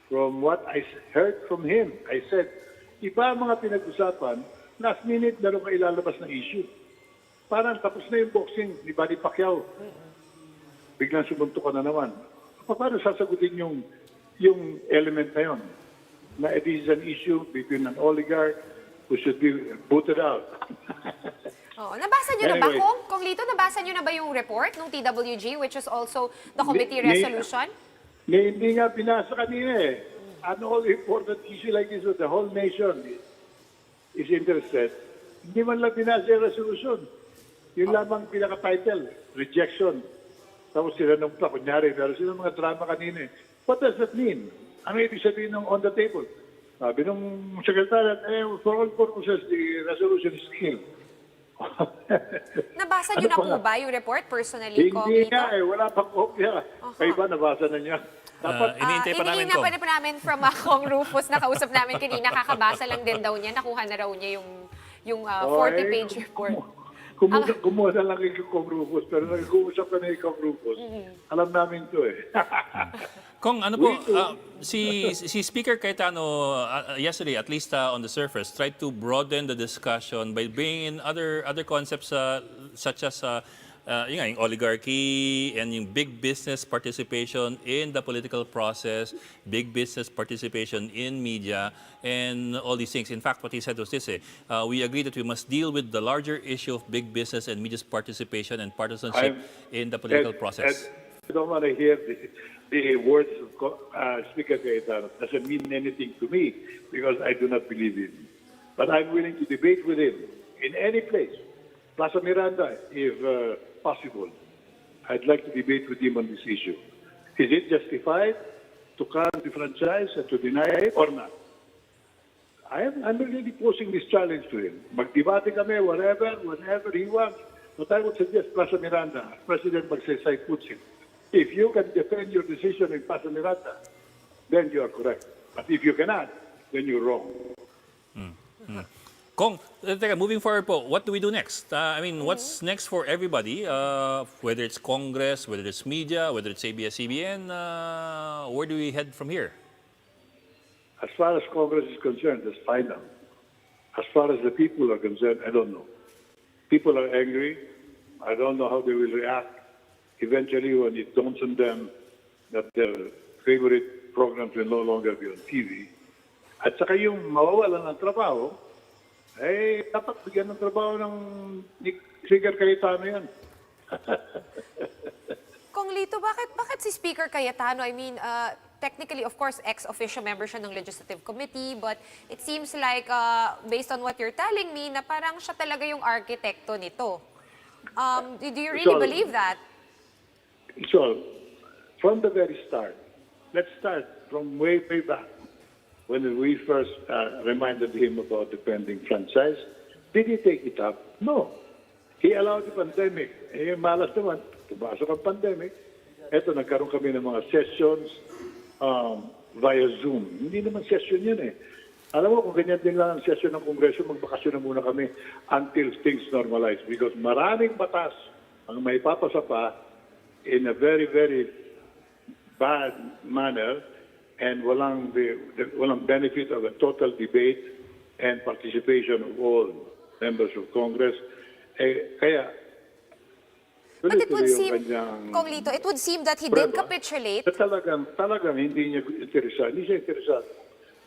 from what I heard from him, I said, iba ang mga pinag-usapan, last minute meron ka ilalabas na issue. Parang tapos na yung boxing ni Manny Pacquiao. Biglang sumunto ka na naman. Paano sasagutin yung element na yun? Na it is an issue between an oligarch who should be booted out. Oo. Nabasa niyo na ba, Anyway. Kong Lito, nabasa niyo na ba yung report ng TWG, which is also the committee May- resolution? Hindi nga pinasa kanina eh. An all important issue like this, the whole nation is interested. Hindi man lang pinasa yung resolution. Yun lamang pinaka-title, rejection. Tapos sila nung pa, kunyari, pero sila mga drama kanina eh. What does that mean? Ano ibig sabihin ng on the table? Sabi nung secretary, for all purposes, the resolution is killed. Nabasa Ano niyo na pa po nga? ba yung report personally, Kong Hindi Lito? nga eh, wala pang kopya. Kaya ba nabasa na niya? Dapat Iniintay pa namin, Kong. Iniintay pa namin from Kong Rufus, nakausap namin kanina, kakabasa lang din daw niya, nakuha na raw niya yung 40-page report. Kumuha na lang yung Kong Rufus, pero nag-uusap ka na yung Kong Rufus. Alam namin to eh. Kong, ano po, si Speaker Cayetano yesterday, at least on the surface, tried to broaden the discussion by bringing in other concepts such as yung oligarchy and yung big business participation in the political process, big business participation in media, and all these things. In fact, what he said was this, we agree that we must deal with the larger issue of big business and media's participation and partisanship in the political process. I don't want to hear the words of Speaker Cayetano. Doesn't mean anything to me because I do not believe him. But I'm willing to debate with him in any place. Plaza Miranda, if possible. I'd like to debate with him on this issue. Is it justified to cut the franchise and to deny it or not? I'm really posing this challenge to him. Magdebate kami, whenever he wants. But I would suggest Plaza Miranda, President Magsaysay puts him. If you can defend your decision in Plaza Miranda, then you are correct. But if you cannot, then you're wrong. Kong, teka, moving forward po, what do we do next? I mean, what's next for everybody? Whether it's Congress, whether it's media, whether it's ABS-CBN, where do we head from here? As far as Congress is concerned, that's final. As far as the people are concerned, I don't know. People are angry. I don't know how they will react eventually when it dawns on them that their favorite programs will no longer be on TV. At saka yung mawawalan ng trabaho, dapat bigyan ng trabaho ng Speaker Cayetano yan. Kong Lito, bakit si Speaker Cayetano? I mean, technically, of course, ex-officio member siya ng Legislative Committee, but it seems like, based on what you're telling me, na parang siya talaga yung arkitekto nito. Do you really believe that? So, from the very start, let's start from way back. When we first reminded him about the pending franchise, did he take it up? No. He allowed the pandemic. Malas naman, tumasok ang pandemic. Eto, nagkaroon kami ng mga sessions via Zoom. Hindi naman session yun eh. Alam mo, kung ganyan din lang ang session ng Kongreso, magbakasyon na muna kami until things normalize. Because maraming batas ang may papasa pa in a very, very bad manner and walang benefit of a total debate and participation of all members of Congress. Kaya, But it would tuloy-tuloy yung seem, kanyang Kong Lito, it would seem that he did Breva. capitulate. Talagang hindi niya interesado. Hindi siya interesado.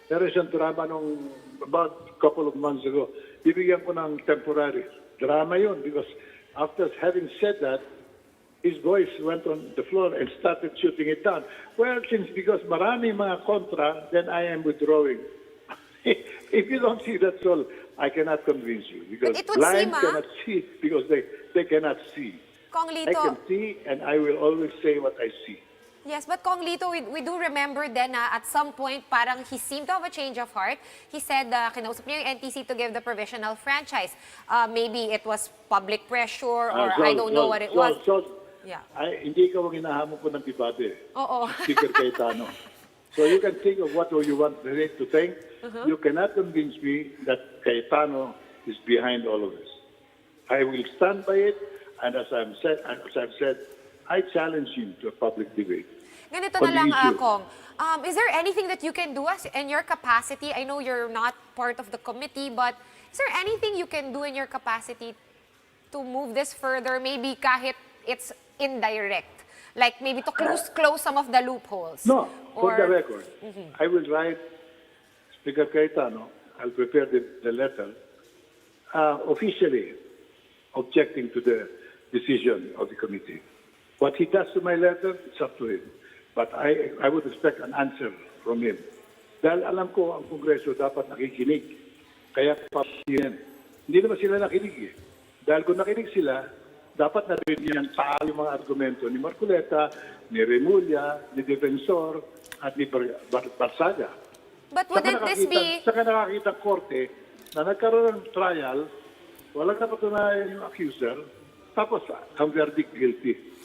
Pero siyang drama nung about a couple of months ago, bibigyan ko ng temporary. Drama yun because after having said that, his voice went on the floor and started shooting it down. Well, because marami mga kontra, then I am withdrawing. If you don't see that's all, I cannot convince you. Because But it would blind seem, cannot see because they cannot see. Kong I Lito, can see and I will always say what I see. yes, but Kong Lito, we do remember then na at some point parang he seemed to have a change of heart. He said kinausap niya yung NTC to give the provisional franchise. Maybe it was public pressure or I don't know what it was. Yeah. Hindi ka wag hinahamon ko ng debate. Oo. Speaker Cayetano. So you can think of what you want to think. You cannot convince me that Cayetano is behind all of this. I will stand by it, and as I've said, I challenge him to a public debate. Ganito On na the lang, issue. Kong. Is there anything that you can do as in your capacity? I know you're not part of the committee, but is there anything you can do in your capacity to move this further? Maybe kahit it's indirect, like maybe to close some of the loopholes. No, for Or- the record, I will write Speaker Cayetano. I'll prepare the letter officially objecting to the decision of the committee. What he does to my letter, it's up to him. But I would expect an answer from him. Dahil alam ko ang Kongreso dapat nakikinig. Kaya papasiyan. Hindi naman sila nakinig eh. Dahil kung nakinig sila, dapat narinig ang taal yung mga argumento ni Marcoleta, ni Remulla, ni Defensor, at ni Barsaga. But wouldn't this be... Saka nakakita korte na nagkaroon ng trial, walang napatunayan yung accuser, tapos ang verdict guilty.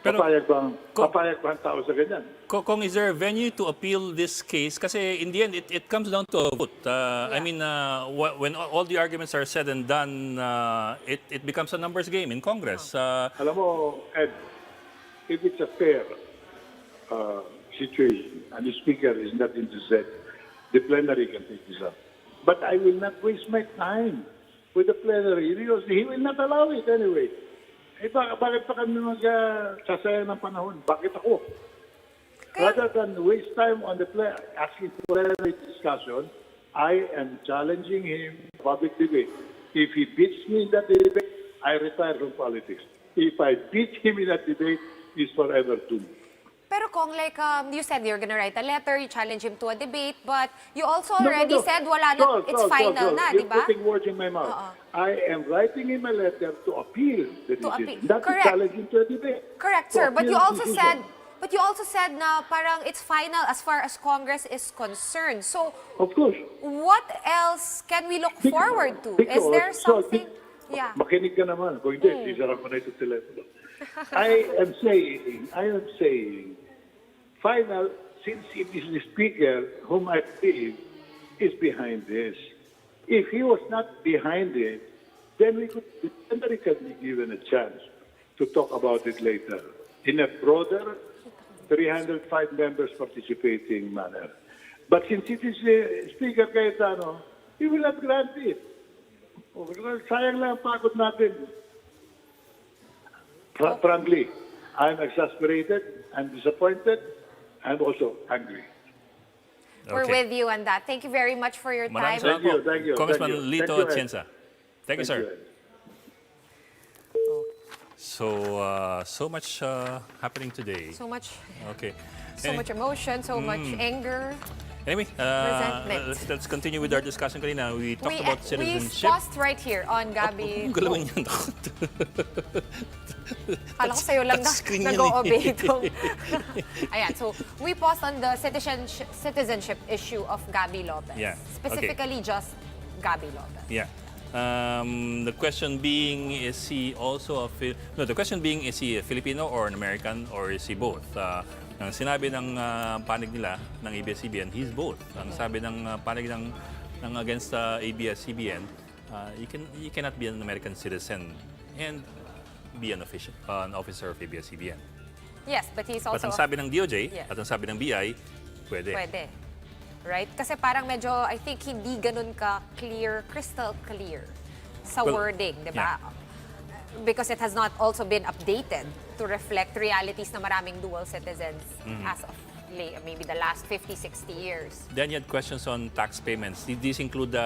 Pero- Papayag ba ang tao sa ganyan? Kung is there a venue to appeal this case? Kasi in the end, it comes down to a vote. I mean, when all the arguments are said and done, it becomes a numbers game in Congress. Alam mo, Ed, if it's a fair situation and the speaker is not interested, the plenary can take this up. But I will not waste my time with the plenary because he will not allow it anyway. Eh, bakit pa kami magsasaya ng panahon? Bakit ako? Rather than waste time on the asking for plenary discussion, I am challenging him in public debate. If he beats me in that debate, I retire from politics. If I beat him in that debate, he's forever doomed. Pero Kong, like you said, you're gonna write a letter, you challenge him to a debate, but you also already said wala na, it's final na, di You're ba? putting words in my mouth. I am writing in my letter to appeal the To decision, appeal. not to Correct. challenge him to a debate. Correct, To sir. But appeal you the also decision. said na parang it's final as far as Congress is concerned. So, Of course. what else can we look forward to? Is there something? Yeah. Makinig ka naman. Kung hindi, isarap ko na itong telepono. I am saying, final, since it is the speaker whom I believe is behind this. If he was not behind it, then the plenary can be given a chance to talk about it later in a broader 305 members participating manner. But since it is Speaker Cayetano, he will not grant it. Sayang lang ang pagod natin. Frankly, I'm exasperated, I'm disappointed, I'm also angry. We're Okay. with you on that. Thank you very much for your Maraming time. salamat po. Thank you. Congressman Thank you. Lito Thank you, Ed. Atienza. Thank you, sir. So much happening today. So much Okay. emotion, so much anger. Anyway, Resentment. let's continue with our discussion kanina. We talked about We citizenship. paused right here on Gabi. Ang galawan niyan. Kala ko sa'yo lang na Touchscreen yan nag-o-obey eh. itong... Ayan, so we paused on the citizenship issue of Gabi Lopez. Yeah, Specifically just Gabi Lopez. Yeah. The question being, is he also a the question being, is he a Filipino or an American, or is he both? Ang sinabi ng panig nila ng ABS-CBN, he's both. Ang sabi ng panig ng against ABS-CBN, you cannot be an American citizen and be an officer of ABS-CBN. Yes, but he's But also... ang sabi ng DOJ Yes. at ang sabi ng BI, pwede. Pwede. Right? Kasi parang medyo, I think, hindi ganun ka-clear, crystal clear sa Well, wording, di ba? Because it has not also been updated to reflect realities na maraming dual citizens as of maybe the last 50, 60 years. Then you had questions on tax payments. Did these include the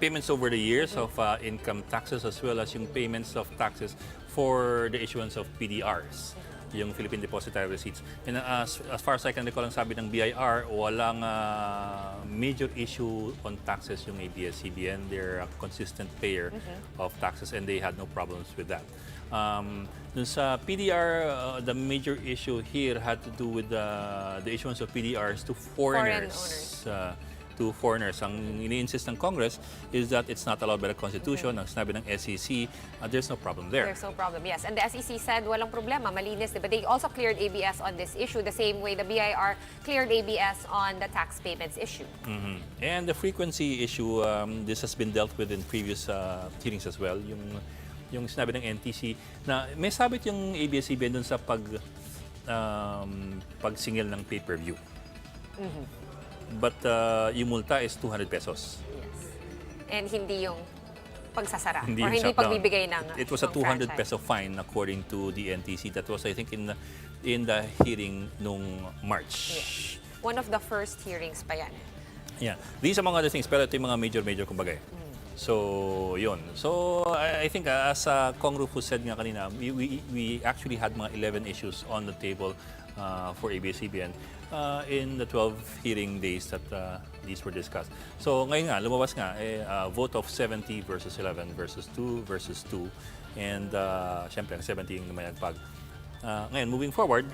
payments over the years of income taxes, as well as yung payments of taxes for the issuance of PDRs, yung Philippine Depositary Receipts? And as far as I can recall, ang sabi ng BIR, walang major issue on taxes yung ABS-CBN. They're a consistent payer of taxes and they had no problems with that. Dun sa PDR, the major issue here had to do with the issuance of PDRs to foreigners. To foreigners. Ang ini-insist ng Congress is that it's not allowed by the Constitution. Ang sinabi ng SEC, there's no problem there. There's no problem, yes. And the SEC said walang problema, malinis. But they also cleared ABS on this issue the same way the BIR cleared ABS on the tax payments issue. And the frequency issue, this has been dealt with in previous hearings as well. Yung sinabi ng NTC na may sabit yung ABS-CBN dun sa pagsingil ng pay-per-view. But yung multa is 200 pesos. Yes. And hindi yung pagsasara Hindi or yung hindi shutdown. pagbibigay ng It was a ng 200 franchise. peso fine according to the NTC. That was, I think, in the hearing nung March. Yes. One of the first hearings pa yan. Yeah. These among other things, pero ito yung mga major kumbaga. So, yun. So, I think as Kong Rufus said nga kanina, we actually had mga 11 issues on the table for ABS-CBN in the 12 hearing days that these were discussed. So, ngayon nga, lumabas nga, vote of 70 versus 11 versus 2 versus 2. And, syempre, ang 70 yung namayagpag. Ngayon, moving forward,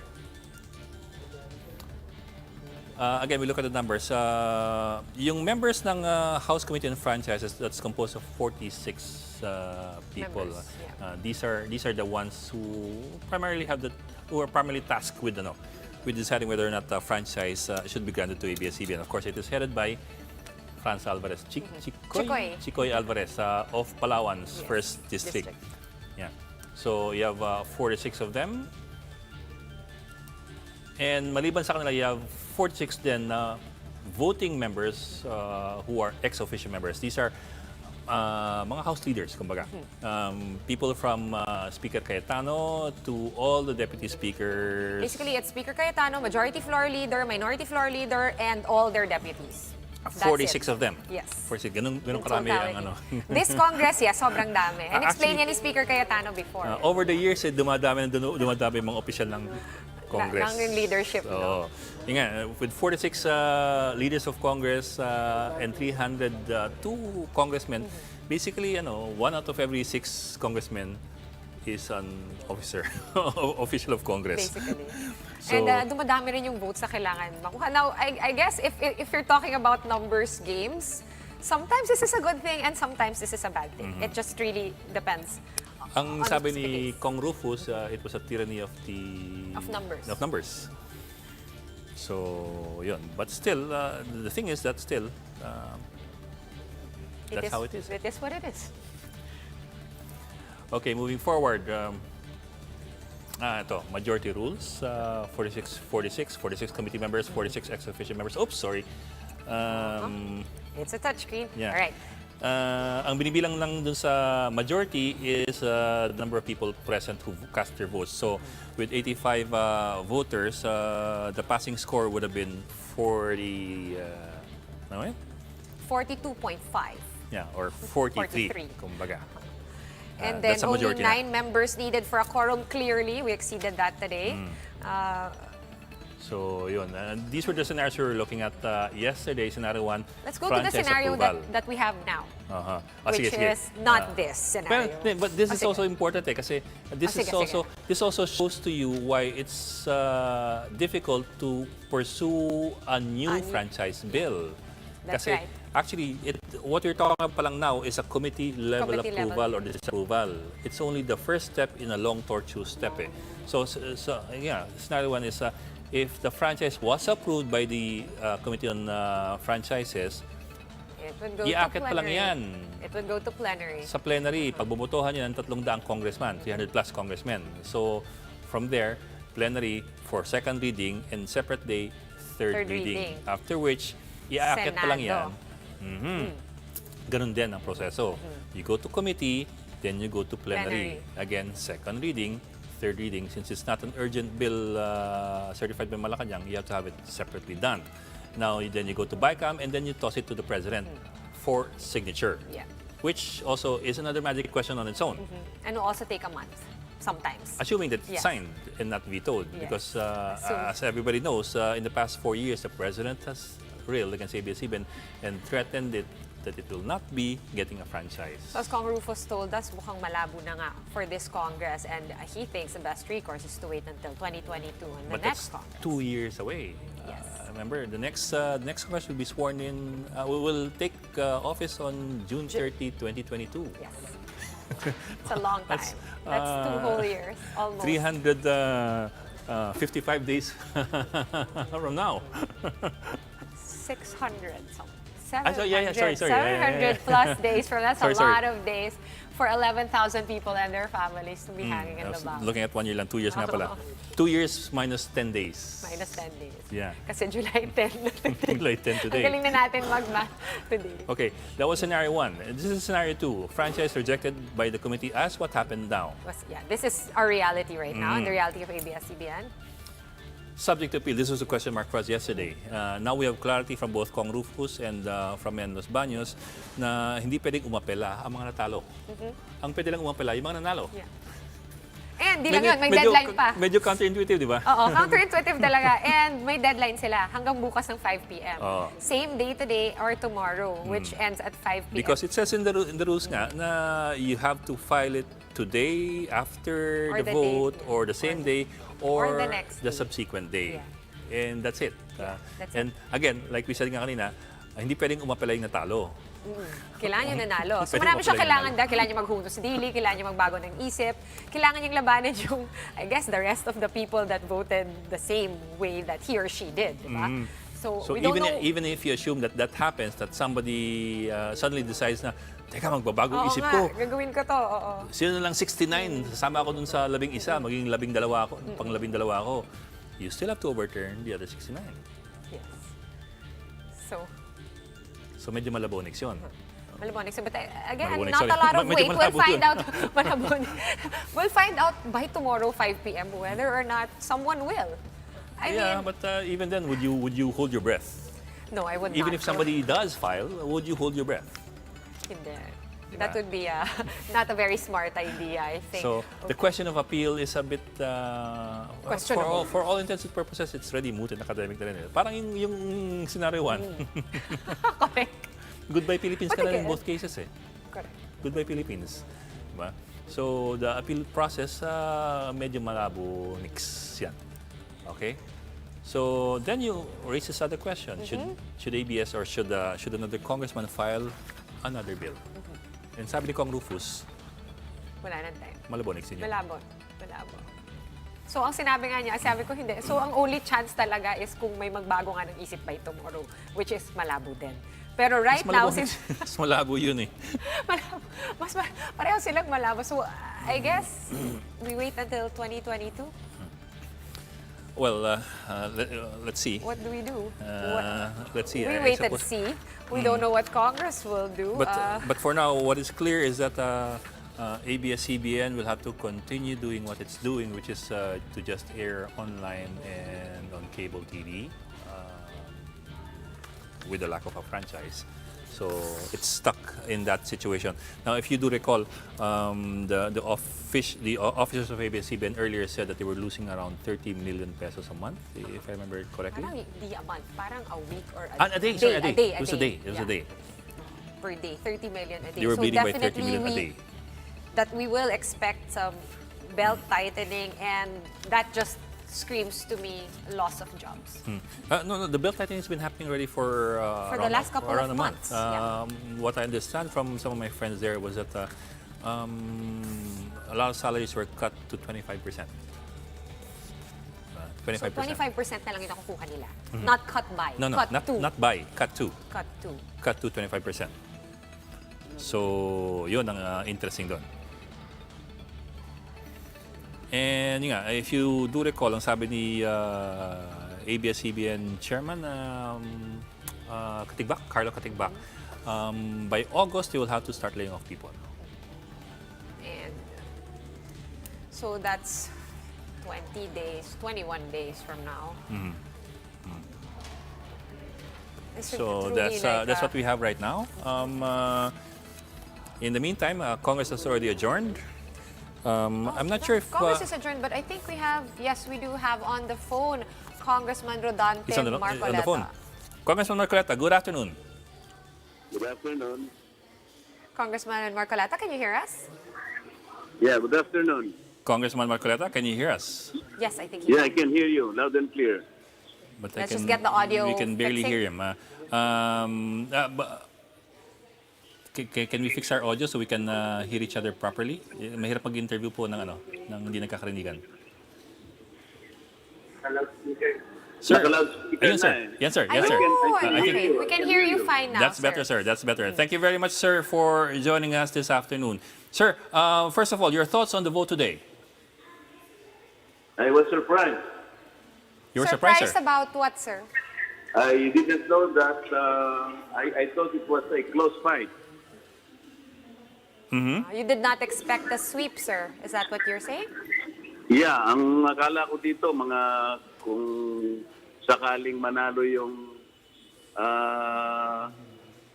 again, we look at the numbers. Yung members ng House Committee on Franchises, that's composed of 46 people. Members, yeah. These are the ones who are primarily tasked with deciding whether or not a franchise should be granted to ABS-CBN. Of course, it is headed by Franz Alvarez, Chicoy Alvarez of Palawan's Yes, first district. Yeah. So you have 46 of them. And maliban sa kanila, you have 46 then voting members who are ex-officio members. These are mga house leaders, kumbaga. People from Speaker Cayetano to all the deputy speakers. Basically, it's Speaker Cayetano, Majority Floor Leader, Minority Floor Leader, and all their deputies. That's 46 it. of them. Yes. 46. Ganun In karami ang totality. This Congress, yes, sobrang dami. And explain Actually, yan ni Speaker Cayetano before. Over the years, dumadami yung mga opisyal ng Congress. Ng leadership, no? Yun nga, with 46 leaders of Congress and 302 congressmen, basically, 1 out of every 6 congressmen is an official of Congress. Basically. So- And dumadami rin yung votes na kailangan makuha. Now, I guess if you're talking about numbers games, sometimes this is a good thing and sometimes this is a bad thing. It just really depends. Ang on sabi the ni specifics. Kong Rufus, it was a tyranny of Of numbers. So, yun. But still, the thing is that still, that's how it is. It is what it is. Okay, moving forward. Ito, majority rules. 46 committee members, 46 ex-officio members. Oops, sorry. It's a touchscreen. Yeah. All right. Ang binibilang lang dun sa majority is the number of people present who cast their votes. So, with 85 voters, the passing score would have been 40... ano yun? 42.5. Yeah, or 43, 43. kumbaga. And then That's a only majority na. 9 members needed for a quorum clearly. We exceeded that today. So, yun. These were the scenarios we were looking at yesterday, scenario 1. Let's go to the scenario that we have now. Which is not this scenario. But this is sige. also important kasi this sige, this also shows to you why it's difficult to pursue a new franchise bill. That's Kasi right. actually, what you're talking about pa lang now is a committee level Committee approval level. or disapproval. It's only the first step in a long tortuous step. So yeah, scenario 1 is if the franchise was approved by the Committee on Franchises, It would go iaakit to pa lang plenary. yan. It would go to plenary. Sa plenary, pagbobotohan niya ng 300 congressman, 300 plus congressmen. So, from there, plenary for second reading and separate day, third reading. After which, iaakit pa lang yan. Senado. Ganun din ang proseso. You go to committee, then you go to plenary. Again, second reading, third reading. Since it's not an urgent bill certified by Malacanang, you have to have it separately done. Now, then you go to BICAM and then you toss it to the President for signature. Yeah. Which also is another magic question on its own. And will also take a month sometimes. Assuming that it's Yes. signed and not vetoed. Yes. Because So- as everybody knows, in the past 4 years, the President has railed against ABS-CBN and threatened that it will not be getting a franchise. So as Kong Rufus told us, mukhang malabo na nga for this Congress and he thinks the best recourse is to wait until 2022 and the But next that's Congress. 2 years away. Yes. Remember, the next Congress will be sworn in, will take office on June 30, 2022. Yes. It's a long time. That's 2 whole years, almost. 355 days from now. 600 something. Sorry, yeah, 700 plus days from that's Sorry, a lot sorry. of days for 11,000 people and their families to be hanging in I the was bank. looking at 1 year lang, 2 years nga pala. 2 years minus 10 days. Minus 10 days. Yeah. Kasi July 10 na today. July 10 today. Ang galing na natin mag-math today. Okay, that was scenario 1. This is scenario 2. Franchise rejected by the committee as what happened now. Yeah, this is our reality right now, the reality of ABS-CBN. Subject to appeal. This was a question mark for us yesterday. Now we have clarity from both Kong Rufus and from Menlos Baños na hindi pwedeng umapela ang mga natalo. Ang pwede lang umapela yung mga nanalo. Yeah. And di lang yun, may deadline pa. Medyo counterintuitive, di ba? Oo, counterintuitive talaga. And may deadline sila hanggang bukas ng 5 p.m. Oo. Same day today or tomorrow, which ends at 5 p.m. Because it says in the rules nga na you have to file it today, after Or the the vote, day. or the same day, or the next day. subsequent day. Yeah. And that's it. that's and again, like we said nga kanina, hindi pwedeng umapela yung natalo. Kailangan niya nanalo. So Pwede marami mo siyang pala kailangan nanalo. dahil kailangan niya maghunos dili, kailangan niya magbago ng isip, kailangan niyang labanan yung, I guess, the rest of the people that voted the same way that he or she did, di ba? So we don't know. even if you assume that that happens, that somebody suddenly decides na, teka, magbabago Oo isip nga, ko. gagawin ko to, oo. Sino na lang 69, sasama ako dun sa 11, magiging 12 ako, pang 12 ako. You still have to overturn the other 69. Yes. So medyo malabonix yun. Malabonix. But again, Malabonix, not sorry. a lot of Medyo wait. We'll malabo find yun. out. Malabonix. We'll find out by tomorrow, 5 p.m., whether or not someone will. I Yeah, mean, but even then, would you hold your breath? no, I would Even not. if somebody does file, would you hold your breath? Hindi. Diba? That would be not a very smart idea, I think. So the question of appeal is a bit Questionable. for all intents and purposes, it's already moot and academic na rin. Parang yung scenario 1. Correct. Goodbye Philippines But ka na rin in again- both cases eh. Correct. Goodbye Philippines. Diba? So the appeal process, medyo malabo nix yan. Okay? So then you raise this other question. Should ABS or should another congressman file another bill? And sabi ni Kong Rufus, Wala nang time. malabonix din yun. Malabo. So, ang sinabi nga niya, sabi ko hindi. So, ang only chance talaga is kung may magbago nga ng isip by tomorrow, which is malabo din. Pero right now, since Mas malabo yun eh. malabo, pareho silang malabo. So, I guess, we wait until 2022? Well, let's see. What do we do? Let's see. We I wait and suppose- see. We don't know what Congress will do. But for now, what is clear is that ABS-CBN will have to continue doing what it's doing, which is to just air online and on cable TV with the lack of a franchise. So it's stuck in that situation. Now, if you do recall, the officers of ABS-CBN earlier said that they were losing around 30 million pesos a month, if I remember correctly. parang di a month, parang a week or A day, sorry, a day. It was a day. It was a Yeah. day. Per day, 30 million a day. They were So bleeding by 30 definitely million a day. that we will expect some belt tightening, and that just screams to me loss of jobs. No, the belt tightening has been happening already for For the around last couple around of a month. months, yeah. What I understand from some of my friends there was that a lot of salaries were cut to 25%. 25%. So 25% na lang yung nakukuha nila. Not cut by, No, cut not to. not by, cut to. Cut to. 25%. So, yun ang interesting doon. And yun nga, if you do recall, ang sabi ni ABS-CBN Chairman Katigbak, Carlo Katigbak, by August, they will have to start laying off people. And so that's 20 days, 21 days from now. It's So truly that's what we have right now. In the meantime, Congress has already adjourned. I'm not sure if Congress is adjourned, but I think we have, yes, we do have on the phone Congressman Rodante he's on the Marcoleta. phone. Congressman Marcoleta, good afternoon. Good afternoon. Congressman Marcoleta, can you hear us? Yeah, good afternoon. Congressman Marcoleta, can you hear us? Yes, I think he Yeah, I can. can hear you loud and clear. But Let's just get the audio We can barely fixing. hear him. Can we fix our audio so we can hear each other properly? Mahirap mag-interview po ng hindi nagkakarinigan. Sir, Naka-loudspeaker ayun sir. na eh. Yan sir, yes sir. Ayun, I can hear okay. you. We can hear you fine now, That's better, sir. That's better. Thank you very much, sir, for joining us this afternoon. Sir, first of all, your thoughts on the vote today? I was surprised. You were surprised, sir? about what, sir? I didn't know that. I thought it was a close fight. You did not expect a sweep, sir. Is that what you're saying? Yeah, ang akala ko dito, mga kung sakaling manalo yung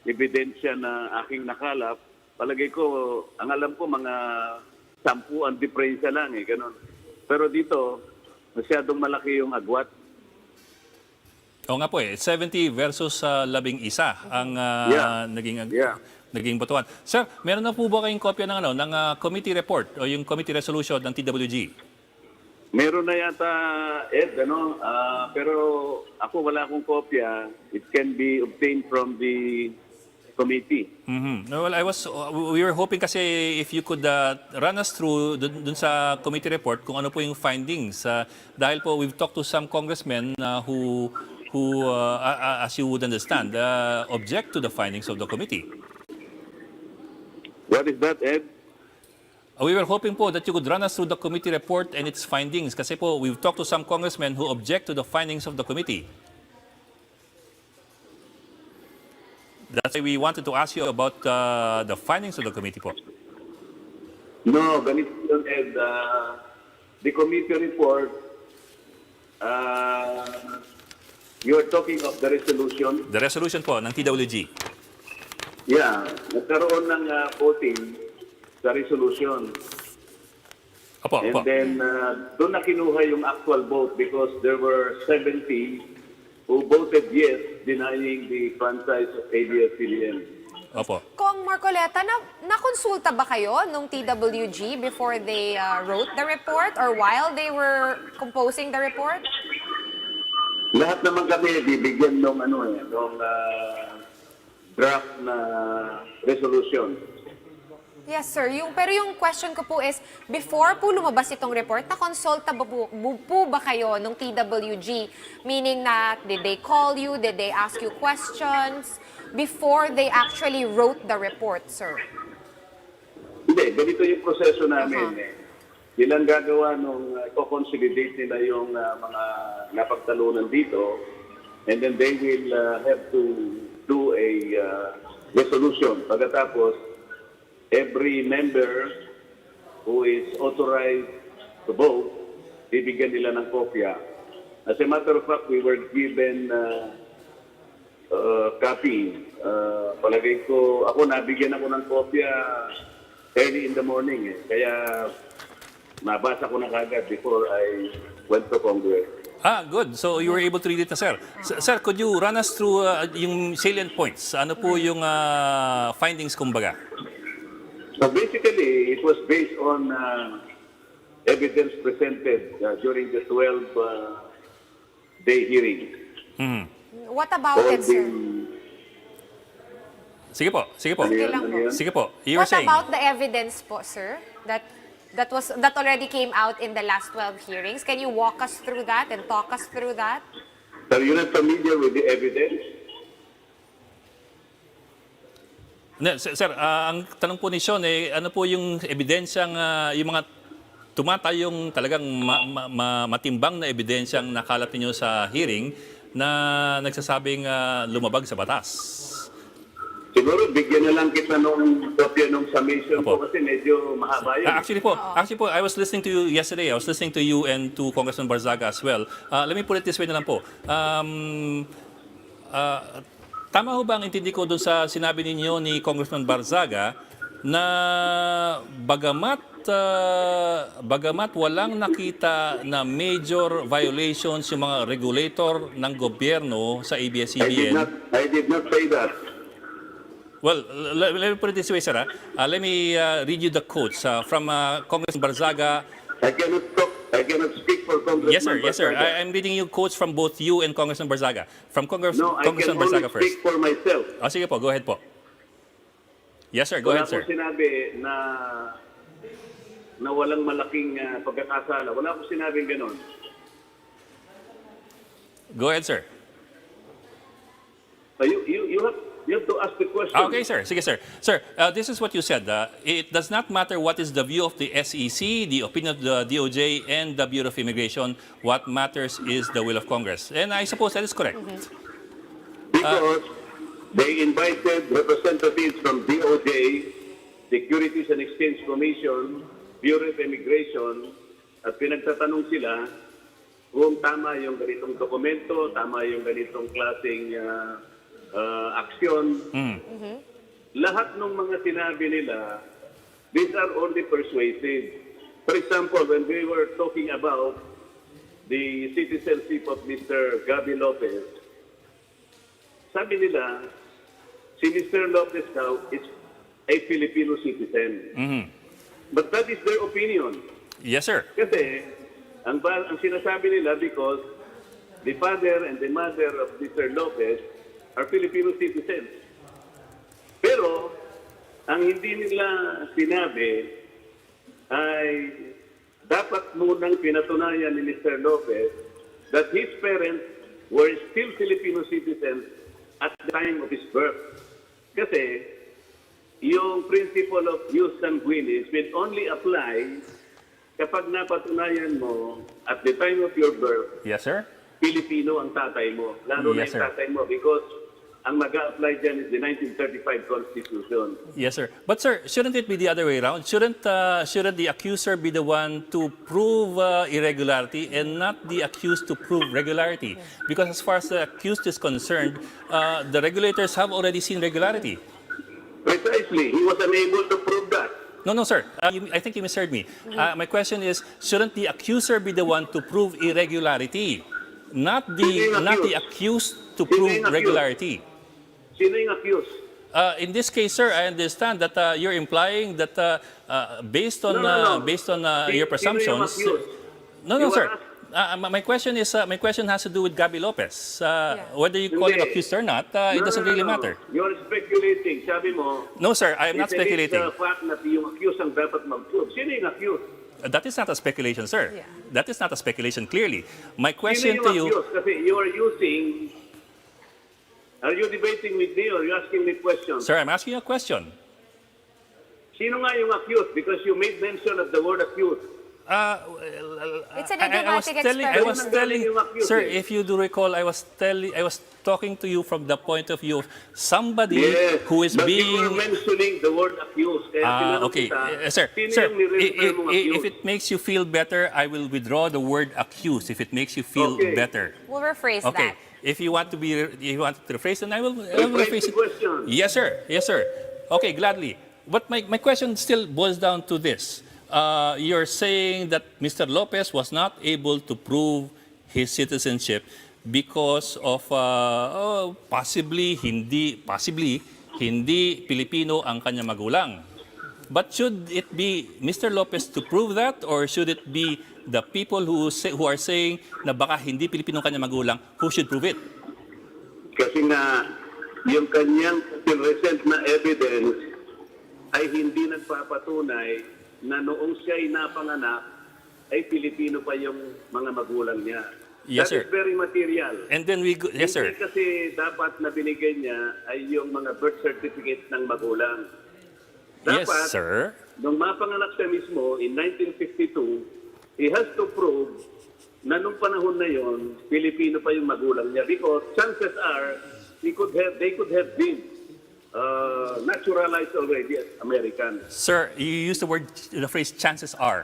ebidensya na aking nakalap, palagay ko, ang alam ko, mga 10 ang diferensya lang ganun. Pero dito, masyadong malaki yung agwat. Oo nga po 70 versus 11 ang Yeah. naging botohan. Sir, meron na po ba kayong kopya ng committee report o yung committee resolution ng TWG? Meron na yata, Ed, pero ako wala akong kopya. It can be obtained from the committee. Well, we were hoping kasi if you could run us through dun sa committee report kung ano po yung findings. Dahil po we've talked to some congressmen who as you would understand, object to the findings of the committee. What is that, Ed? We were hoping po that you could run us through the committee report and its findings kasi po we've talked to some congressmen who object to the findings of the committee. That's why we wanted to ask you about the findings of the committee po. No, ganito yun, Ed. The committee report, you are talking of the resolution. The resolution po ng TWG. Yeah, nagkaroon ng voting sa resolution. Opo, And opo. then, doon na kinuha yung actual vote because there were 70 who voted yes, denying the franchise of ABS-CBN. Opo. Kong Marcoleta, nakonsulta ba kayo nung TWG before they wrote the report or while they were composing the report? Lahat naman kami bibigyan ng draft na resolution. Yes, sir. Pero yung question ko po is, before po lumabas itong report, nakonsulta po ba kayo nung TWG? Meaning na, did they call you? Did they ask you questions? Before they actually wrote the report, sir? Hindi, ganito yung proseso namin. Ilang gagawa nung i-consolidate nila yung mga napagtalunan dito, and then they will have to do a resolution. Pagkatapos, every member who is authorized to vote, bibigyan nila ng kopya. As a matter of fact, we were given copy. Palagay ko, ako nabigyan ako ng kopya early in the morning. Kaya nabasa ko na kagad before I went to Congress. Good. So you were able to read it na, sir. Sir, could you run us through yung salient points? Ano po yung findings, kumbaga? So basically, it was based on evidence presented during the 12-day hearing. What about it, sir? Sige po, sige po. Okay lang po. Sige po. You were What saying. about the evidence po, sir? That already came out in the last 12 hearings. Can you walk us through that and talk us through that? Are you not familiar with the evidence? Sir, ang tanong po ni Sean, ano po yung ebidensyang, yung mga tumatayong talagang matimbang na ebidensyang nakalap ninyo sa hearing na nagsasabing lumabag sa batas? Siguro, bigyan na lang kita nung kopya nung summation Opo. ko kasi medyo mahaba yun. Actually po, I was listening to you yesterday. I was listening to you and to Congressman Barzaga as well. Let me put it this way na lang po. Tama ho ba ang intindi ko doon sa sinabi ninyo ni Congressman Barzaga na bagamat walang nakita na major violations yung mga regulator ng gobyerno sa ABS-CBN? I did not say that. Well, let me put it this way, sir. Let me read you the quotes from Congressman Barzaga. I cannot speak for Congressman Yes, sir. Yes, sir. Barzaga. I'm reading you quotes from both you and Congressman Barzaga. From No, I can Congressman only Barzaga first. speak for myself. Sige po, go ahead po. Yes, sir. Go Wala ahead, sir. po sinabi na walang malaking pagkakasala. Wala po sinabing ganon. Go ahead, sir. You have to ask the question. Okay, sir. Sige, sir. Sir, this is what you said. It does not matter what is the view of the SEC, the opinion of the DOJ, and the Bureau of Immigration. What matters is the will of Congress. And I suppose that is correct. Because they invited representatives from DOJ, Securities and Exchange Commission, Bureau of Immigration, at pinagtatanong sila kung tama yung ganitong dokumento, tama yung ganitong klaseng aksyon. Lahat ng mga sinabi nila, these are only persuasive. For example, when we were talking about the citizenship of Mr. Gabi Lopez, sabi nila, si Mr. Lopez now is a Filipino citizen. But that is their opinion. Yes, sir. Kasi, ang sinasabi nila because the father and the mother of Mr. Lopez are Filipino citizens. Pero, ang hindi nila sinabi ay dapat munang pinatunayan ni Mr. Lopez that his parents were still Filipino citizens at the time of his birth. Kasi, yung principle of jus sanguinis will only apply kapag napatunayan mo at the time of your birth, Yes, sir. Filipino ang tatay mo. Lalo na Yes, yung sir. tatay mo because ang mag-a-apply dyan is the 1935 Constitution. Yes, sir. But sir, shouldn't it be the other way around? Shouldn't the accuser be the one to prove irregularity and not the accused to prove regularity? Because as far as the accused is concerned, the regulators have already seen regularity. Precisely. He was unable to prove that. No, sir. I think you misheard me. My question is, shouldn't the accuser be the one to prove irregularity, not the accused to Sino prove yung accused? regularity? Sino yung accused? In this case, sir, I understand that you're implying that based on No. based on Sino your yung presumptions. accused? No, You sir. are My question has to do with Gabi Lopez. Whether you call him Hindi. accused or not, it doesn't really matter. You're speculating. Sabi mo, No, sir. I am not it's a speculating. fact na yung accused ang dapat mag-prove. Sino yung accused? That is not a speculation, sir. Yeah. That is not a speculation. Clearly, my Sino question yung to you. accused? Kasi you are using... Are you debating with me or are you asking me questions? Sir, I'm asking you a question. Sino nga yung accused? Because you made mention of the word accused. It's an I was idiomatic telling, expression. sir, if you do recall, I was talking to you from the point of view of somebody Yes, who is but you being. were mentioning the word accused. Kaya tinanong Okay, kita, sir. sino yung nirefer mong If accused? it makes you feel better, I will withdraw the word accused. If it makes you feel Okay. better, We'll rephrase okay. that. If you want to rephrase, then I will Rephrase rephrase the it. question. Yes, sir. Yes, sir. Okay, gladly. But my question still boils down to this. You're saying that Mr. Lopez was not able to prove his citizenship because of possibly hindi Pilipino ang kanyang magulang. But should it be Mr. Lopez to prove that, or should it be the people who are saying na baka hindi Pilipino ang kanyang magulang who should prove it? Kasi nga, yung kanyang present na evidence ay hindi nagpapatunay na noong siya'y napanganak, ay Pilipino pa yung mga magulang niya. Yes, That is sir. very material. And then yes, sir. Hindi kasi dapat na binigay niya ay yung mga birth certificate ng magulang. Yes, Dapat, sir. nung mapanganak siya mismo in 1952, he has to prove na nung panahon na yon, Pilipino pa yung magulang niya because chances are they could have been naturalized already as American. Sir, you used the phrase chances are.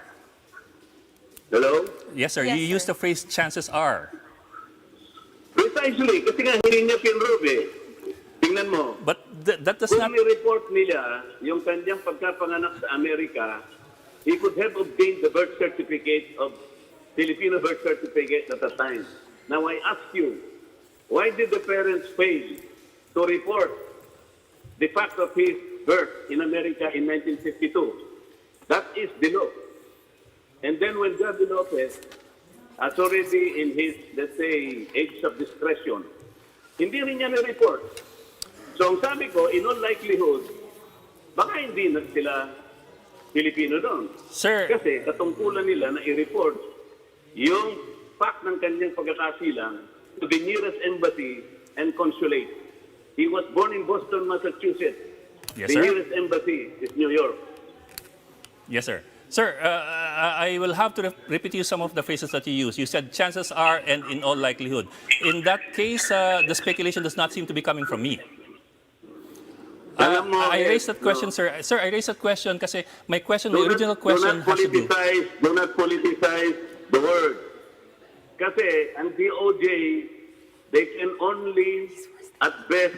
Hello? Yes, sir. Yes, You sir. used the phrase chances are. Precisely, kasi nga hindi niya pinrove eh. Tingnan mo, But that does kung not. ni-report nila yung kanyang pagkapanganak sa Amerika, he could have obtained the birth certificate of Filipino birth certificate at the time. Now I ask you, why did the parents fail to report the fact of his birth in America in 1952? That is the law. And then when Gabi Lopez is already in his, let's say, age of discretion, hindi rin niya na-report. So ang sabi ko, in all likelihood, baka hindi na sila Pilipino doon. Sir, Kasi katungkulan nila na i-report yung fact ng kanyang pagkakasilang to the nearest embassy and consulate. He was born in Boston, Massachusetts. Yes, The sir. nearest embassy is New York. Yes, sir. Sir, I will have to repeat you some of the phrases that you used. You said chances are and in all likelihood. In that case, the speculation does not seem to be coming from me. Alam mo, I raised that question, sir. Sir, I raised that question kasi my question, my original question has to do. Do not politicize the word. Kasi ang DOJ, they can only at best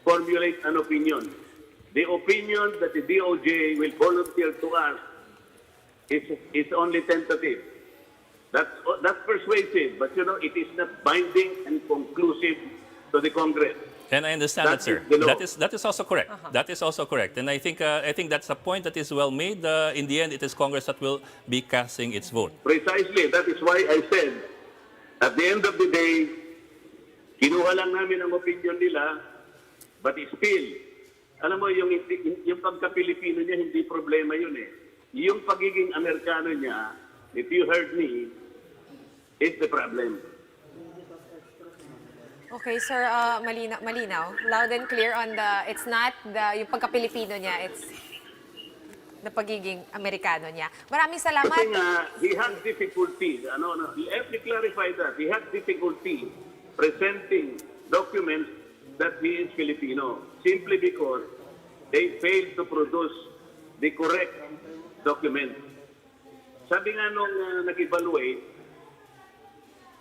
formulate an opinion. The opinion that the DOJ will volunteer to us is only tentative. That's persuasive, but it is not binding and conclusive to the Congress. And I understand that, That sir. is the law. That is also correct. That is also correct. And I think that's a point that is well made. In the end, it is Congress that will be casting its vote. Precisely. That is why I said, at the end of the day, kinuha lang namin ang opinion nila, but still, alam mo, yung pagka-Pilipino niya, hindi problema yun eh. Yung pagiging Amerikano niya, if you heard me, is the problem. Okay, sir, malinaw. Loud and clear on it's not yung pagka-Pilipino niya, it's the pagiging Amerikano niya. Maraming salamat. Kasi nga, he had difficulty, let me clarify that, he had difficulty presenting documents that he is Filipino, simply because they failed to produce the correct document. Sabi nga nung nag-evaluate,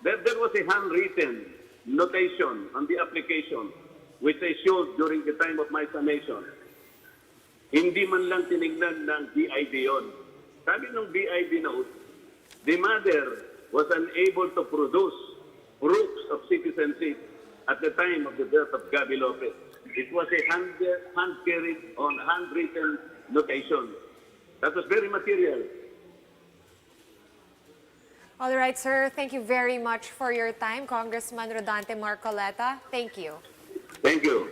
there was a handwritten notation on the application which I showed during the time of my summation. Hindi man lang tinignan ng BID yun. Sabi ng BID note, the mother was unable to produce proofs of citizenship at the time of the birth of Gabby Lopez. It was a hand-carried on handwritten notation. That was very material. All right, sir. Thank you very much for your time, Congressman Rodante Marcoleta. Thank you. Thank you.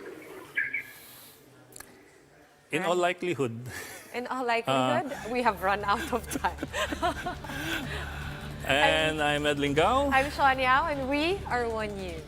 In all likelihood, In all likelihood, we have run out of time. and I'm Ed Lingao. I'm Sean Yao, and we are One News.